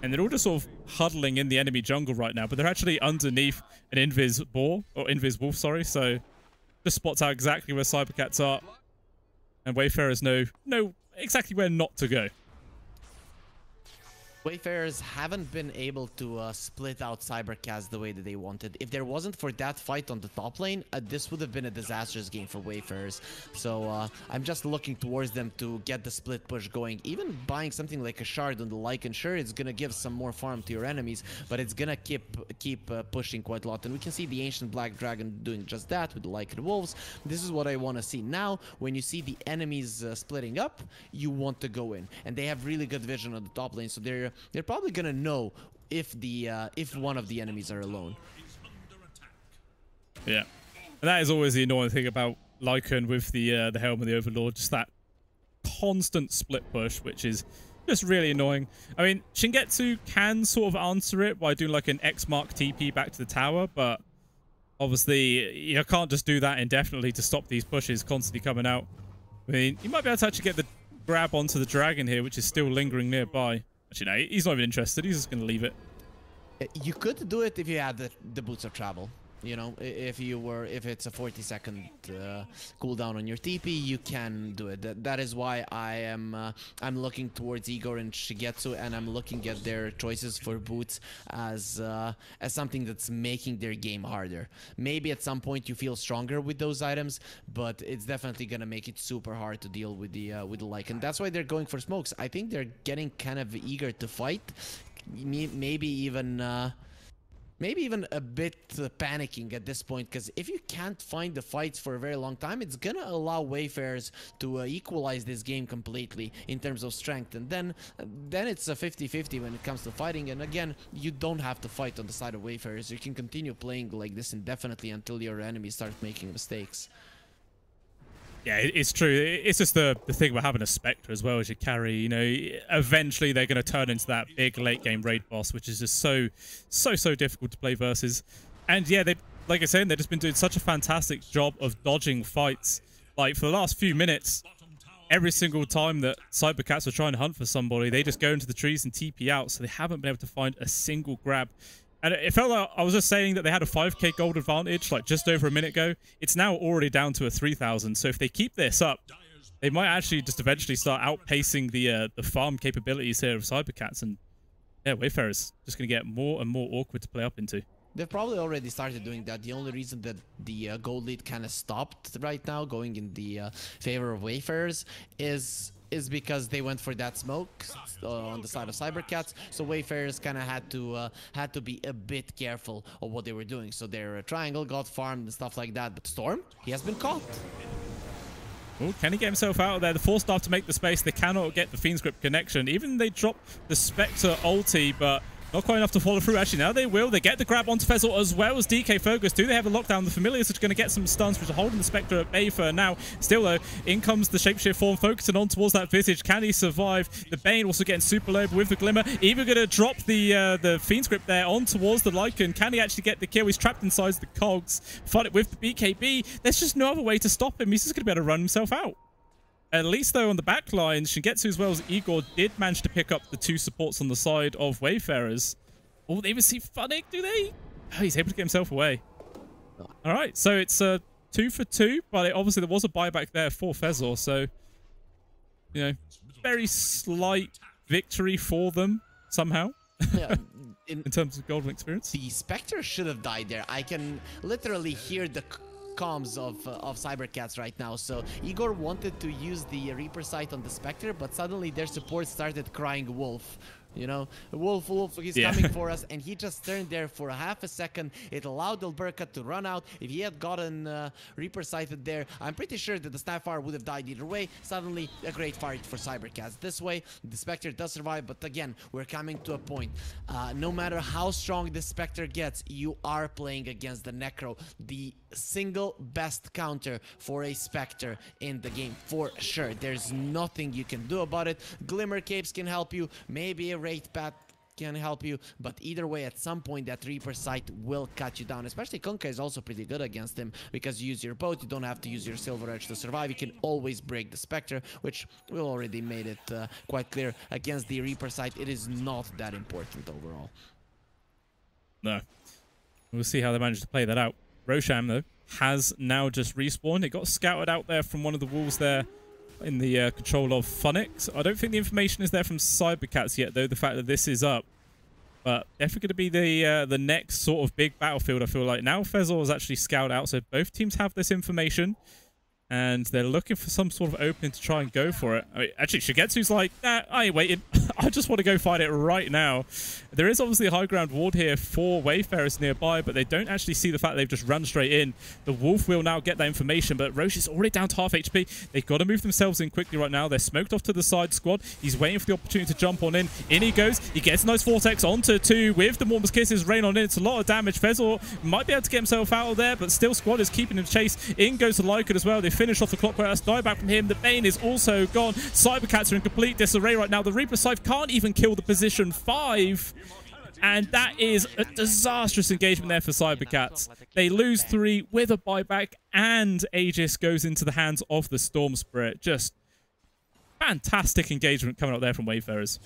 And they're all just sort of huddling in the enemy jungle right now, but they're actually underneath an Invis boar, or Invis wolf, sorry. So just spots out exactly where Cybercats are, and Wayfarers know exactly where not to go. Wayfarers haven't been able to split out cybercats the way that they wanted. If there wasn't for that fight on the top lane, this would have been a disastrous game for Wayfarers. So I'm just looking towards them to get the split push going. Even buying something like a shard on the Lycan, sure, it's gonna give some more farm to your enemies, but it's gonna keep pushing quite a lot. And we can see the Ancient Black Dragon doing just that with the Lycan Wolves. This is what I want to see. Now, when you see the enemies splitting up, you want to go in. And they have really good vision on the top lane, so they're probably gonna know if one of the enemies are alone. Yeah, and that is always the annoying thing about Lycan with the Helm of the Overlord, just that constant split push, which is just really annoying. I mean, Shingetsu can sort of answer it by doing like an X mark TP back to the tower, but obviously you can't just do that indefinitely to stop these pushes constantly coming out. I mean, you might be able to actually get the grab onto the dragon here, which is still lingering nearby. Actually, no, he's not even interested. He's just going to leave it. You could do it if you had the boots of travel. You know, if it's a 40-second cooldown on your TP, you can do it. That is why I'm looking towards Igor and Shigetsu, and I'm looking at their choices for boots as something that's making their game harder. Maybe at some point you feel stronger with those items, but it's definitely gonna make it super hard to deal with the Lycan. That's why they're going for smokes. I think they're getting kind of eager to fight. Maybe even a bit panicking at this point, because if you can't find the fights for a very long time, it's gonna allow Wayfarers to equalize this game completely in terms of strength, and then it's a 50-50 when it comes to fighting. And again, you don't have to fight on the side of Wayfarers. You can continue playing like this indefinitely until your enemies start making mistakes. Yeah, it's true. It's just the thing about having a Spectre as well as you carry. You know, eventually they're going to turn into that big late game raid boss, which is just so difficult to play versus. And yeah, like I said, they've just been doing such a fantastic job of dodging fights. Like for the last few minutes, every single time that cybercats are trying to hunt for somebody, they just go into the trees and TP out. So they haven't been able to find a single grab. And it felt like I was just saying that they had a 5k gold advantage like just over a minute ago. It's now already down to a 3,000. So if they keep this up, they might actually just eventually start outpacing the farm capabilities here of cybercats. And yeah, Wayfarers just going to get more and more awkward to play up into. They've probably already started doing that. The only reason that the gold lead kind of stopped right now, going in the favor of Wayfarers, is because they went for that smoke on the side of cybercats. So Wayfarers kind of had to be a bit careful of what they were doing. So their triangle got farmed and stuff like that. But Storm, he has been caught. Ooh, can he get himself out of there? The 4-star to make the space. They cannot get the Fiend's Grip connection. Even they drop the Spectre ulti, but not quite enough to follow through. Actually, now they will. They get the grab onto Fezzle as well as DK Focus. Do they have a lockdown? The Familiars are going to get some stuns, which are holding the Spectre at bay for now. Still, though, in comes the Shapeshift form, focusing on towards that Visage. Can he survive? The Bane also getting super low with the Glimmer. Even going to drop the Fiend's Grip there on towards the Lycan. Can he actually get the kill? He's trapped inside the cogs. Fight it with the BKB. There's just no other way to stop him. He's just going to be able to run himself out. At least, though, on the back line, Shingetsu as well as Igor did manage to pick up the 2 supports on the side of Wayfarers. Oh, they even see Funnick, do they? Oh, he's able to get himself away. All right, so it's 2 for 2, but obviously there was a buyback there for Fezzor, so, you know, very slight victory for them somehow. Yeah, in terms of golden experience. The Spectre should have died there. I can literally hear the comms of cybercats right now. So Igor wanted to use the Reaper sight on the Spectre, but suddenly their support started crying wolf. You know, Wolf, he's coming for us, and he just turned there for a half a second. It allowed Delberka to run out. If he had gotten Reaper sighted there, I'm pretty sure that the Snapfire would have died either way. Suddenly, a great fight for cybercats. This way, the Spectre does survive, but again, we're coming to a point. No matter how strong the Spectre gets, you are playing against the Necro, the single best counter for a Spectre in the game, for sure. There's nothing you can do about it. Glimmer Capes can help you, maybe a Wraith Path can help you, but either way, at some point that Reaper sight will cut you down. Especially Kunkka is also pretty good against him, because you use your boat, you don't have to use your Silver Edge to survive. You can always break the Spectre, which we already made it quite clear. Against the Reaper sight, it is not that important overall. No. We'll see how they manage to play that out. Rosham, though, has now just respawned. It got scouted out there from one of the walls there in the control of Funix. I don't think the information is there from cybercats yet, though, the fact that this is up. But definitely going to be the next sort of big battlefield, I feel like. Now Fezor is actually scouted out, so both teams have this information. And they're looking for some sort of opening to try and go for it. I mean, actually, Shigetsu's like, nah, I ain't waiting. I just want to go fight it right now. There is obviously a high ground ward here for Wayfarers nearby, but they don't actually see the fact they've just run straight in. The Wolf will now get that information, but Roche is already down to half HP. They've got to move themselves in quickly right now. They're smoked off to the side squad. He's waiting for the opportunity to jump on in. In he goes. He gets a nice Vortex onto 2 with the Mormons Kisses rain on in. It's a lot of damage. Fezor might be able to get himself out of there, but still squad is keeping him chase. In goes the Lycan as well. They finish off the Clockwork. Die back from him. The Bane is also gone. Cybercats are in complete disarray right now. The Reaper Scythe can't even kill the position 5. And that is a disastrous engagement there for Cybercats. They lose 3 with a buyback, and Aegis goes into the hands of the Storm Spirit. Just fantastic engagement coming up there from Wayfarers.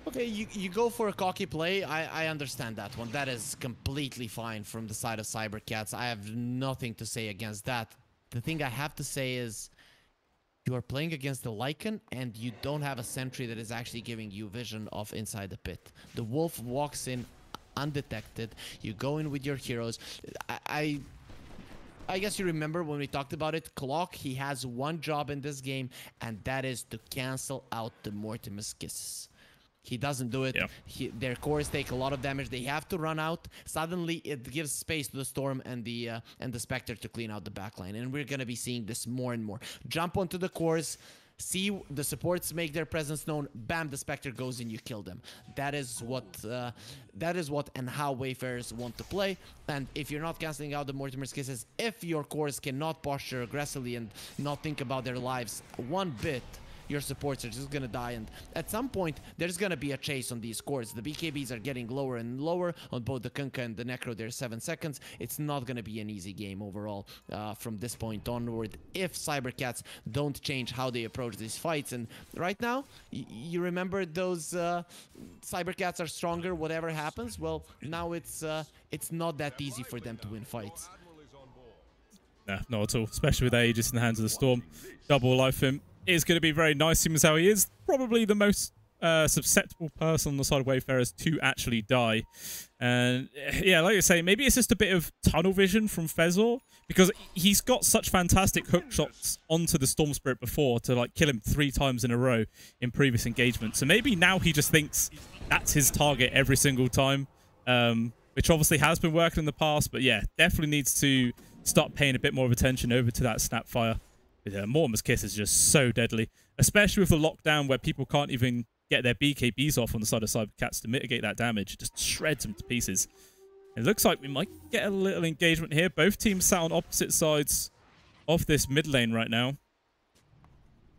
Okay, you go for a cocky play. I understand that one. That is completely fine from the side of Cybercats. I have nothing to say against that. The thing I have to say is you are playing against the Lycan and you don't have a sentry that is actually giving you vision of inside the pit. The Wolf walks in undetected. You go in with your heroes. I guess you remember when we talked about it. Clock, he has one job in this game, and that is to cancel out the Mortimer's Kisses. He doesn't do it. Yeah. Their cores take a lot of damage. They have to run out. Suddenly, it gives space to the Storm and the Spectre to clean out the backline. And we're going to be seeing this more and more. Jump onto the cores. See the supports make their presence known. Bam, the Spectre goes in. You kill them. That is what and how Wayfarers want to play. And if you're not canceling out the Mortimer's Kisses, if your cores cannot posture aggressively and not think about their lives one bit, your supports are just gonna die, and at some point there's gonna be a chase on these cores. The BKBs are getting lower and lower on both the Kunkka and the Necro. There's 7 seconds. It's not gonna be an easy game overall from this point onward if Cybercats don't change how they approach these fights. And right now, you remember those Cybercats are stronger whatever happens. Well, now it's not that easy for them to win fights. Nah, not at all, especially with Aegis in the hands of the Storm. Double life him is going to be very nice, seeing as how he is probably the most susceptible person on the side of Wayfarers to actually die. And yeah, like I say, maybe it's just a bit of tunnel vision from Fezor, because he's got such fantastic hook shots onto the Storm Spirit before to like kill him 3 times in a row in previous engagements. So maybe now he just thinks that's his target every single time, which obviously has been working in the past. But yeah, definitely needs to start paying a bit more of attention over to that Snapfire. Mortimer's Kiss is just so deadly, especially with the lockdown where people can't even get their BKBs off on the side of Cybercats to mitigate that damage. It just shreds them to pieces. It looks like we might get a little engagement here. Both teams sat on opposite sides of this mid lane right now.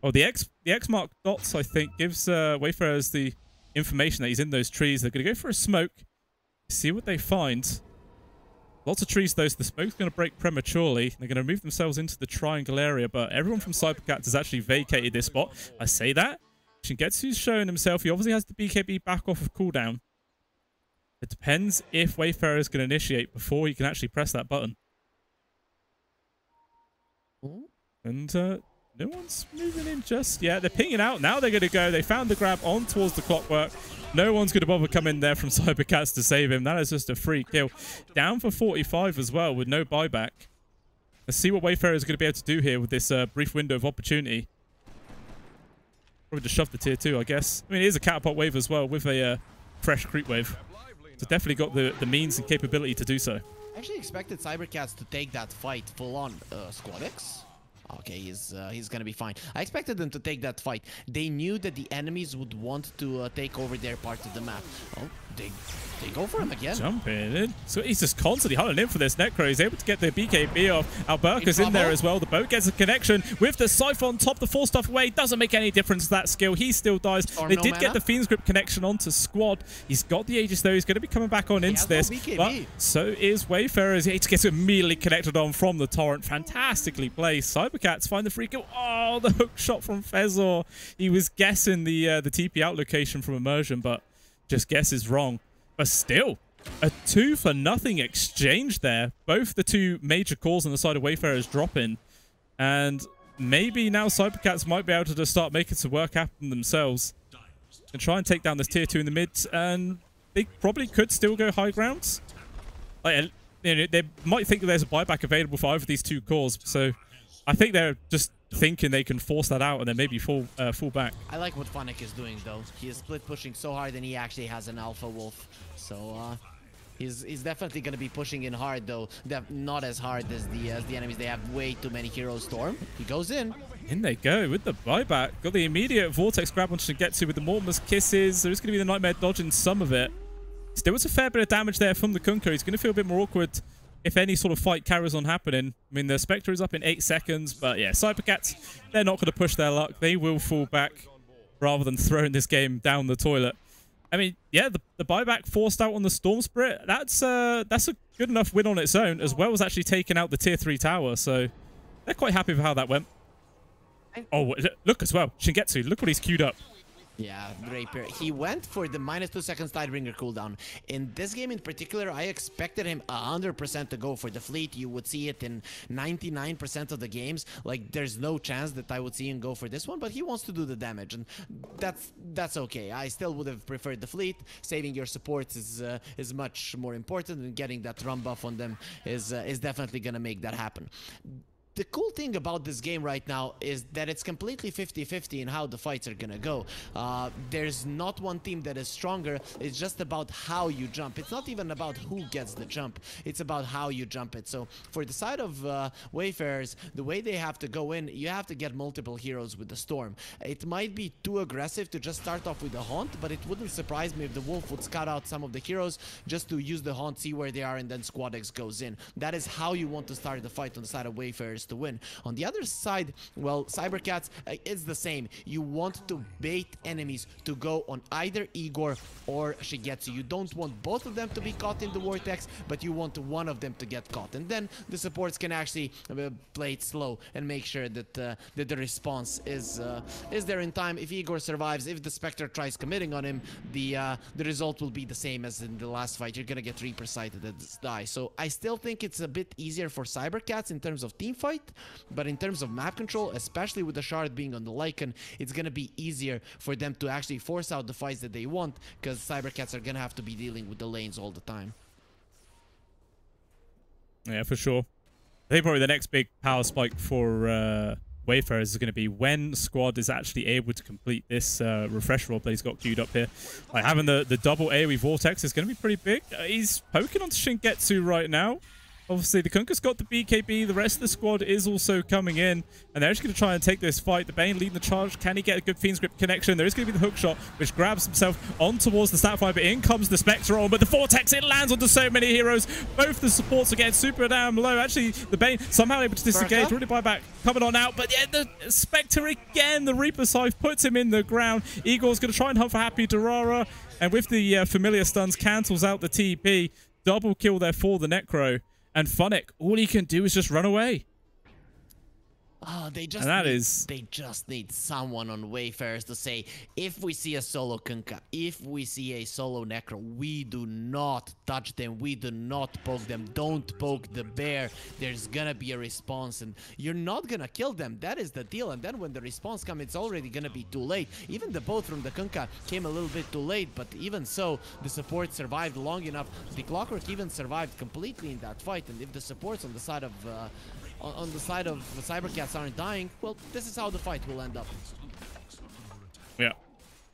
Oh, the X mark dots, I think, gives Wayfarers the information that he's in those trees. They're going to go for a smoke, see what they find. Lots of trees, though, so the smoke's going to break prematurely. They're going to move themselves into the triangle area, but everyone from Cybercats has actually vacated this spot. I say that. Shingetsu's showing himself. He obviously has the BKB back off of cooldown. It depends if Wayfarer is going to initiate before he can actually press that button. And no one's moving in just yet. They're pinging out. Now they're going to go. They found the grab on towards the Clockwork. No one's going to bother coming there from Cybercats to save him. That is just a free kill. Down for 45 as well with no buyback. Let's see what Wayfarer is going to be able to do here with this brief window of opportunity. Probably just shove the tier 2, I guess. I mean, it is a catapult wave as well with a fresh creep wave. So definitely got the means and capability to do so. I actually expected Cybercats to take that fight full on. Squad X? Okay, he's gonna be fine. I expected them to take that fight. They knew that the enemies would want to take over their part of the map. Oh, they go for him again. Jumping in. So he's just constantly hunting in for this Necro. He's able to get the BKB off. Alberca's in there as well. The boat gets a connection with the Scythe on top. The 4 stuff away. Doesn't make any difference to that skill. He still dies. They did get the Fiend's Grip connection onto Squad. He's got the Aegis though. He's going to be coming back on into this. But so is Wayfarers. He gets immediately connected on from the Torrent. Fantastically placed. Cybercats find the free kill. Oh, the hook shot from Fezor. He was guessing the TP out location from Immersion, but just guesses wrong. But still, a 2-for-0 exchange there. Both the 2 major calls on the side of Wayfarers dropping. And maybe now cybercats might be able to just start making some work happen themselves and try and take down this tier 2 in the mid, and they probably could still go high grounds. Like, you know, they might think that there's a buyback available for either of these two cores, so I think they're just thinking they can force that out and then maybe fall back. I like what Funnick is doing though. He is split pushing so hard, and he actually has an alpha wolf, so he's definitely going to be pushing in hard though. Not as hard as the enemies. They have way too many heroes. Storm, he goes in. In they go with the buyback. Got the immediate Vortex grab on Shigetsu with the Mortimer's Kisses. There's going to be the Nightmare dodging some of it. Still was a fair bit of damage there from the Kunkka. He's going to feel a bit more awkward if any sort of fight carries on happening. I mean, the Spectre is up in 8 seconds, but yeah, cybercats, they're not going to push their luck. They will fall back rather than throwing this game down the toilet. I mean, yeah, the buyback forced out on the Storm Spirit, that's a good enough win on its own, as well as actually taking out the tier 3 tower, so they're quite happy with how that went. Oh, look as well, Shingetsu, look what he's queued up. Yeah, Rapier. He went for the -2 seconds Tidebringer cooldown. In this game in particular, I expected him 100% to go for the fleet. You would see it in 99% of the games. Like, there's no chance that I would see him go for this one, but he wants to do the damage, and that's okay. I still would have preferred the fleet. Saving your supports is much more important, and getting that run buff on them is definitely gonna make that happen. The cool thing about this game right now is that it's completely 50-50 in how the fights are gonna go. There's not one team that is stronger. It's just about how you jump. It's not even about who gets the jump. It's about how you jump it. So for the side of Wayfarers, the way they have to go in, you have to get multiple heroes with the Storm. It might be too aggressive to just start off with the Haunt, but it wouldn't surprise me if the Wolf would scout out some of the heroes just to use the Haunt, see where they are, and then Squad X goes in. That is how you want to start the fight on the side of Wayfarers to win. On the other side, well, cybercats, it's the same. You want to bait enemies to go on either Igor or Shigetsu. You don't want both of them to be caught in the vortex, but you want one of them to get caught, and then the supports can actually play it slow and make sure that that the response is there in time. If Igor survives, if the Spectre tries committing on him, the result will be the same as in the last fight. You're gonna get Reaper sighted and die. So I still think it's a bit easier for cybercats in terms of team fight. But in terms of map control, especially with the shard being on the Lycan, it's going to be easier for them to actually force out the fights that they want, because cybercats are going to have to be dealing with the lanes all the time. Yeah, for sure. I think probably the next big power spike for Wayfarers is going to be when Squad is actually able to complete this refresh roll that he's got queued up here. Like, having the double AoE Vortex is going to be pretty big. He's poking onto Shingetsu right now. Obviously, the Kunkka's got the BKB. The rest of the squad is also coming in, and they're just going to try and take this fight. The Bane leading the charge. Can he get a good Fiend's Grip connection? There is going to be the hook shot, which grabs himself on towards the Snapfire, but in comes the Spectre on. But the Vortex, it lands onto so many heroes. Both the supports are getting super damn low. Actually, the Bane somehow able to disengage. Really buyback coming on out, but yeah, the Spectre again. The Reaper Scythe puts him in the ground. Igor's going to try and hunt for Happy Durara, and with the familiar stuns, cancels out the TP. Double kill there for the Necro. And Funnick, all he can do is just run away. Oh, they just need someone on Wayfarers to say, if we see a solo Kunkka, if we see a solo Necro, we do not touch them, we do not poke them, don't poke the bear. There's gonna be a response, and you're not gonna kill them. That is the deal. And then when the response comes, it's already gonna be too late. Even the boat from the Kunkka came a little bit too late, but even so, the support survived long enough. The Clockwork even survived completely in that fight, and if the supports on the side of the cybercats aren't dying, well, this is how the fight will end up. Yeah.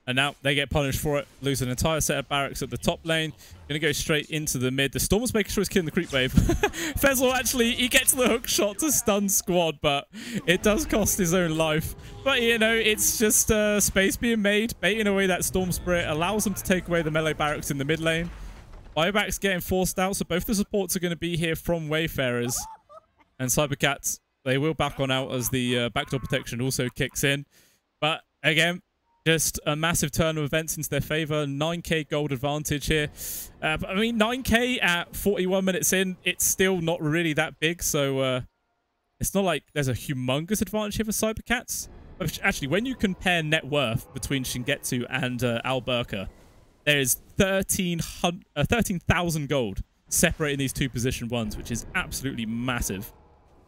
And now they get punished for it. Lose an entire set of barracks at the top lane. Gonna go straight into the mid. The Storm was making sure he's killing the creep wave. Fezzle actually, he gets the hook shot to stun Squad, but it does cost his own life. But, you know, it's just space being made. Baiting away that Storm Spirit allows them to take away the melee barracks in the mid lane. Buyback's getting forced out, so both the supports are going to be here from Wayfarers. And cybercats, they will back on out as the backdoor protection also kicks in. But again, just a massive turn of events into their favor. 9k gold advantage here. I mean, 9k at 41 minutes in, it's still not really that big. So it's not like there's a humongous advantage here for cybercats. But actually, when you compare net worth between Shingetsu and Alberca, there is 13,000 gold separating these two position ones, which is absolutely massive.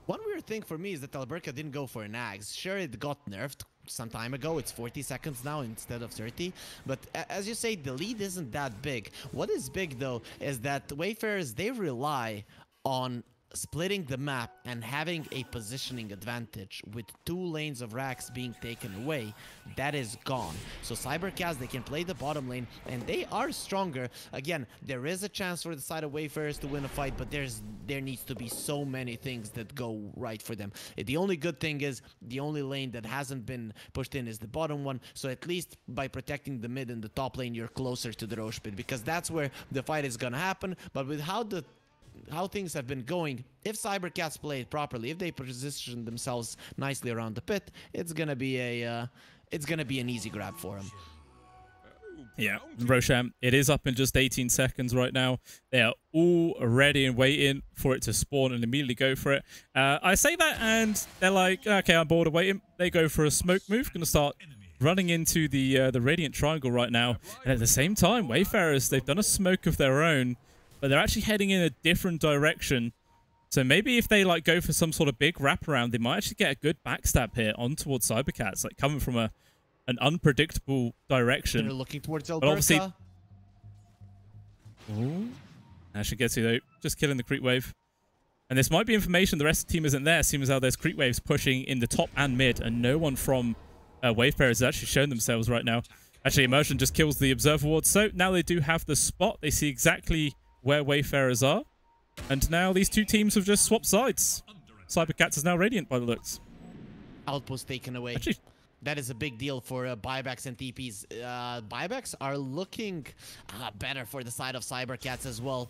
One weird thing for me is that Alberca didn't go for an axe. Sure, it got nerfed some time ago. It's 40 seconds now instead of 30. But as you say, the lead isn't that big. What is big, though, is that Wayfarers, they rely on splitting the map and having a positioning advantage with 2 lanes of racks being taken away. That is gone. So cybercats, they can play the bottom lane and they are stronger. Again, there is a chance for the side of Wayfarers to win a fight, but there needs to be so many things that go right for them. The only good thing is the only lane that hasn't been pushed in is the bottom one. So at least by protecting the mid and the top lane, you're closer to the Roche pit, because that's where the fight is gonna happen. But with how things have been going, if cybercats play it properly, if they position themselves nicely around the pit, it's gonna be an easy grab for them. Yeah, Roshan, it is up in just 18 seconds right now. They are all ready and waiting for it to spawn and immediately go for it. I say that and they're like, okay, I'm bored of waiting. They go for a smoke move, gonna start running into the Radiant Triangle right now. And at the same time, Wayfarers, they've done a smoke of their own, but they're actually heading in a different direction. So maybe if they like go for some sort of big wraparound, they might actually get a good backstab here on towards cybercats, like coming from an unpredictable direction. They're looking towards Alberca. Actually gets you though, just killing the creep wave. And this might be information the rest of the team isn't there, seeing as how there's creep waves pushing in the top and mid, and no one from Wayfarers has actually shown themselves right now. Actually, Immersion just kills the Observer Ward, so now they do have the spot. They see exactly where Wayfarers are. And now these two teams have just swapped sides. cybercats is now Radiant by the looks. Outpost taken away. Actually, that is a big deal for buybacks and TPs. Buybacks are looking better for the side of cybercats as well.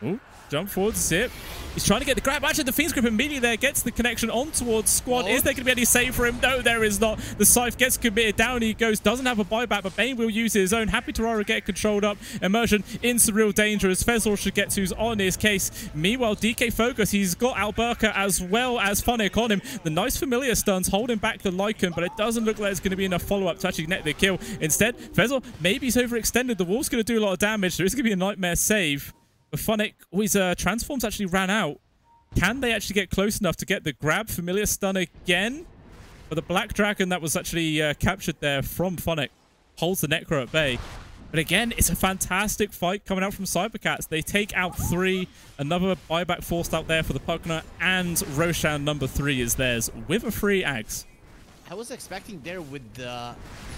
Ooh, jump forward, zip. He's trying to get the grab. Actually, the Fiend's Grip immediately there gets the connection on towards Squad. Is there going to be any save for him? No, there is not. The Scythe gets committed. Down he goes. Doesn't have a buyback, but Bane will use his own. Happy Terrara get controlled up. Immersion in some real danger as Fezor should get who's on his case. Meanwhile, DK Focus, he's got Alberca as well as Funnick on him. The nice familiar stuns holding back the Lycan, but it doesn't look like there's going to be enough follow-up to actually net the kill. Instead, Fezor, maybe he's overextended. The Wolf's going to do a lot of damage. There is going to be a nightmare save. But Funnick, his transforms actually ran out. Can they actually get close enough to get the grab? Familiar stun again. But the Black Dragon that was actually captured there from Funnick holds the Necro at bay. But again, it's a fantastic fight coming out from cybercats. They take out 3. Another buyback forced out there for the Pugner. And Roshan number 3 is theirs with a free axe. I was expecting there with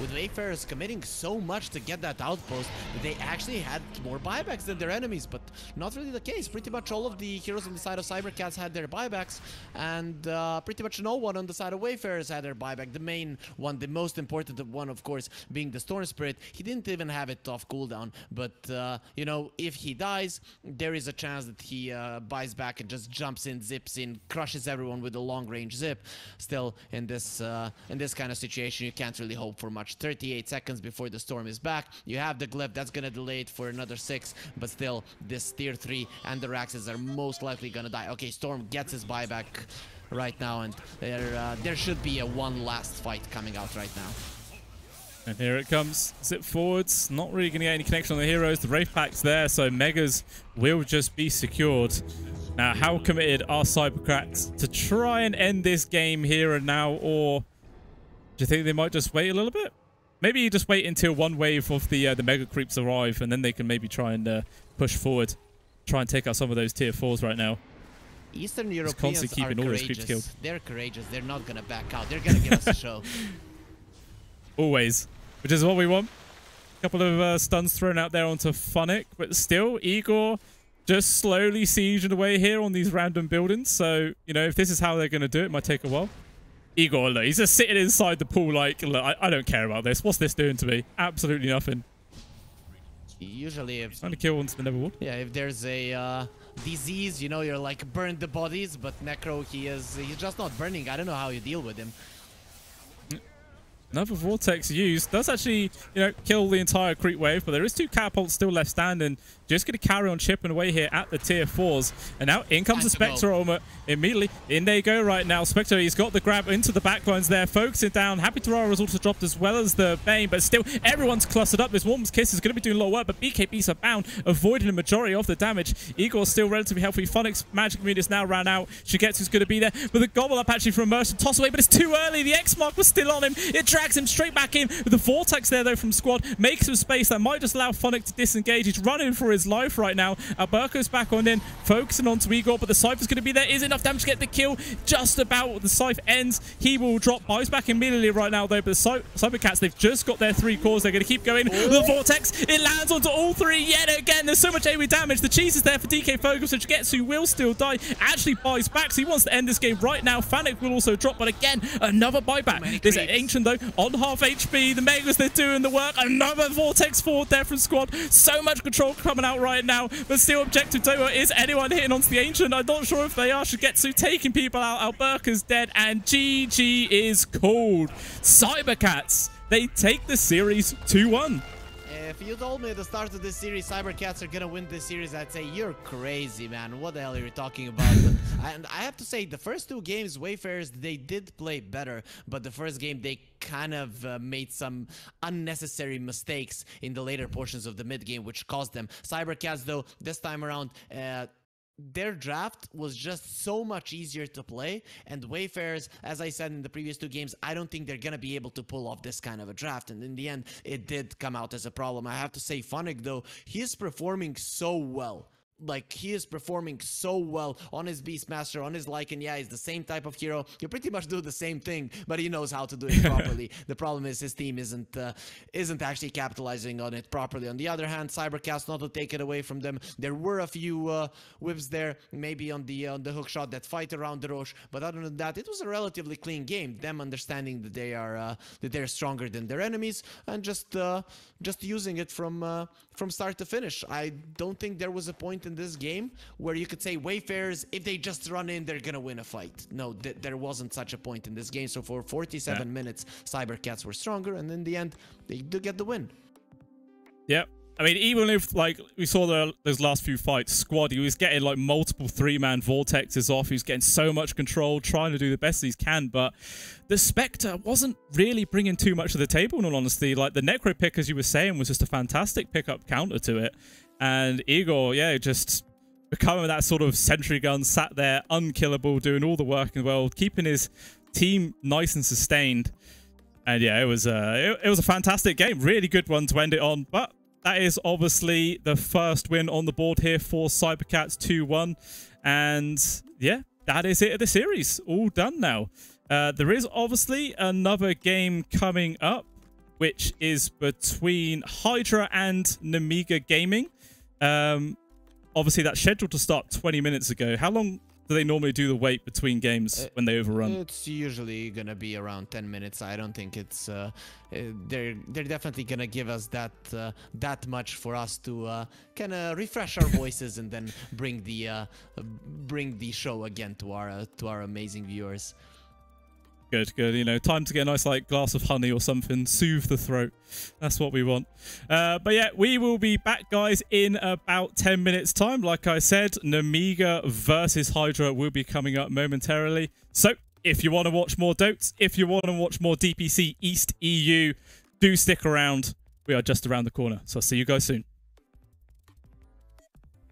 Wayfarers committing so much to get that outpost that they actually had more buybacks than their enemies, but not really the case. Pretty much all of the heroes on the side of cybercats had their buybacks, and pretty much no one on the side of Wayfarers had their buyback. The main one, the most important one, of course, being the Storm Spirit. He didn't even have it off cooldown, but you know, if he dies, there is a chance that he buys back and just jumps in, zips in, crushes everyone with a long-range zip. Still, in this kind of situation, you can't really hope for much. 38 seconds before the Storm is back. You have the Glyph, that's gonna delay it for another 6, but still, this tier 3 and the Raxes are most likely gonna die. Okay, Storm gets his buyback right now, and there should be a one last fight coming out right now. And here it comes. Zip forwards. Not really going to get any connection on the heroes. The Wraith Pack's there, so Megas will just be secured. Now, how committed are cybercats to try and end this game here and now, or do you think they might just wait a little bit? Maybe you just wait until one wave of the Mega Creeps arrive, and then they can maybe try and push forward. Try and take out some of those tier 4s right now. Eastern Europeans are courageous. They're courageous. They're not going to back out. They're going to give us a show. Always, which is what we want. A couple of stuns thrown out there onto Funnick, but still, Igor just slowly sieging away here on these random buildings. So, you know, if this is how they're going to do it, it might take a while. Igor, look, he's just sitting inside the pool like, look, I don't care about this. What's this doing to me? Absolutely nothing. Usually, if trying to kill onto the Neverwood. Yeah, if there's a disease, you know, you're like, burn the bodies, but Necro, he's just not burning. I don't know how you deal with him. Another Vortex used. Does actually, kill the entire creep wave, but there is 2 catapults still left standing. Just going to carry on chipping away here at the tier 4s. And now in comes the Spectre armor immediately. In they go right now. Spectre, he's got the grab into the backlines there. Focusing down. Happy Terrara is also dropped as well as the Bane, but still everyone's clustered up. This Warm's Kiss is going to be doing a lot of work, but BKBs are bound, avoiding the majority of the damage. Igor's still relatively healthy. Phonic's magic immune is now ran out. Shigetsu's going to be there, but the gobble up actually from Immersion toss away, but it's too early. The X mark was still on him. It drags him straight back in with the Vortex there though from Squad. Makes some space that might just allow Phonic to disengage. He's running for his life right now. Alberco's back on in, focusing onto Igor, but the Cypher's going to be there. Is enough damage to get the kill. Just about the Cypher ends. He will drop. Buys back immediately right now though, but the cybercats, they've just got their 3 cores. They're going to keep going. The Vortex, it lands onto all 3 yet again. There's so much AoE damage. The cheese is there for DK Focus, so Shigetsu will still die. Actually buys back, so he wants to end this game right now. Fanic will also drop, but again, another buyback. There's an Ancient though on half HP. The Megas, they're doing the work. Another Vortex forward there from Squad. So much control coming out right now, but still objective Doa. Is anyone hitting onto the Ancient? I'm not sure if they are. Shigetsu taking people out. Alberca's dead, and GG is called. Cybercats, they take the series 2-1. If you told me at the start of this series Cybercats are gonna win this series, I'd say you're crazy, man. What the hell are you talking about? And I have to say, the first 2 games, Wayfarers, they did play better, but the first game they kind of made some unnecessary mistakes in the later portions of the mid game, which caused them. Cybercats, though, this time around, their draft was just so much easier to play, and Wayfarers, as I said in the previous 2 games, I don't think they're gonna be able to pull off this kind of a draft, and in the end it did come out as a problem. I have to say, Phonic though, he is performing so well. Like, he is performing so well on his Beastmaster, on his Lycan. Yeah, he's the same type of hero. You pretty much do the same thing, but he knows how to do it properly. The problem is his team isn't actually capitalizing on it properly. On the other hand, Cybercats, not to take it away from them, there were a few whips there, maybe on the hook shot, that fight around the Roche, but other than that, it was a relatively clean game. Them understanding that they're stronger than their enemies, and just using it from start to finish. I don't think there was a point in this game where you could say Wayfarers, if they just run in, they're gonna win a fight. No, there wasn't such a point in this game. So for 47 minutes, Cybercats were stronger, and in the end, they do get the win. Yep. I mean, even if, like, we saw those last few fights, Squad, he was getting, like, multiple 3-man vortexes off. He was getting so much control, trying to do the best he can, but the Spectre wasn't really bringing too much to the table, in all honesty. Like, the Necro pick, as you were saying, was just a fantastic pickup counter to it. And Igor, yeah, just becoming that sort of sentry gun, sat there, unkillable, doing all the work in the world, keeping his team nice and sustained. And, yeah, it was a fantastic game. Really good one to end it on, but that is obviously the first win on the board here for Cybercats 2-1. And yeah, that is it of the series. All done now. There is obviously another game coming up, which is between Hydra and Namiga Gaming. Obviously, that's scheduled to start 20 minutes ago. How long do they normally do the wait between games when they overrun? It's usually gonna be around 10 minutes. I don't think it's they're definitely gonna give us that much for us to kind of refresh our voices and then bring the show again to our amazing viewers. Good, good. You know, time to get a nice, like, glass of honey or something, soothe the throat. That's what we want. But yeah, we will be back, guys, in about 10 minutes time. Like I said, Namiga versus Hydra will be coming up momentarily. So if you want to watch more Dotes, if you want to watch more DPC East EU, do stick around. We are just around the corner. So I'll see you guys soon.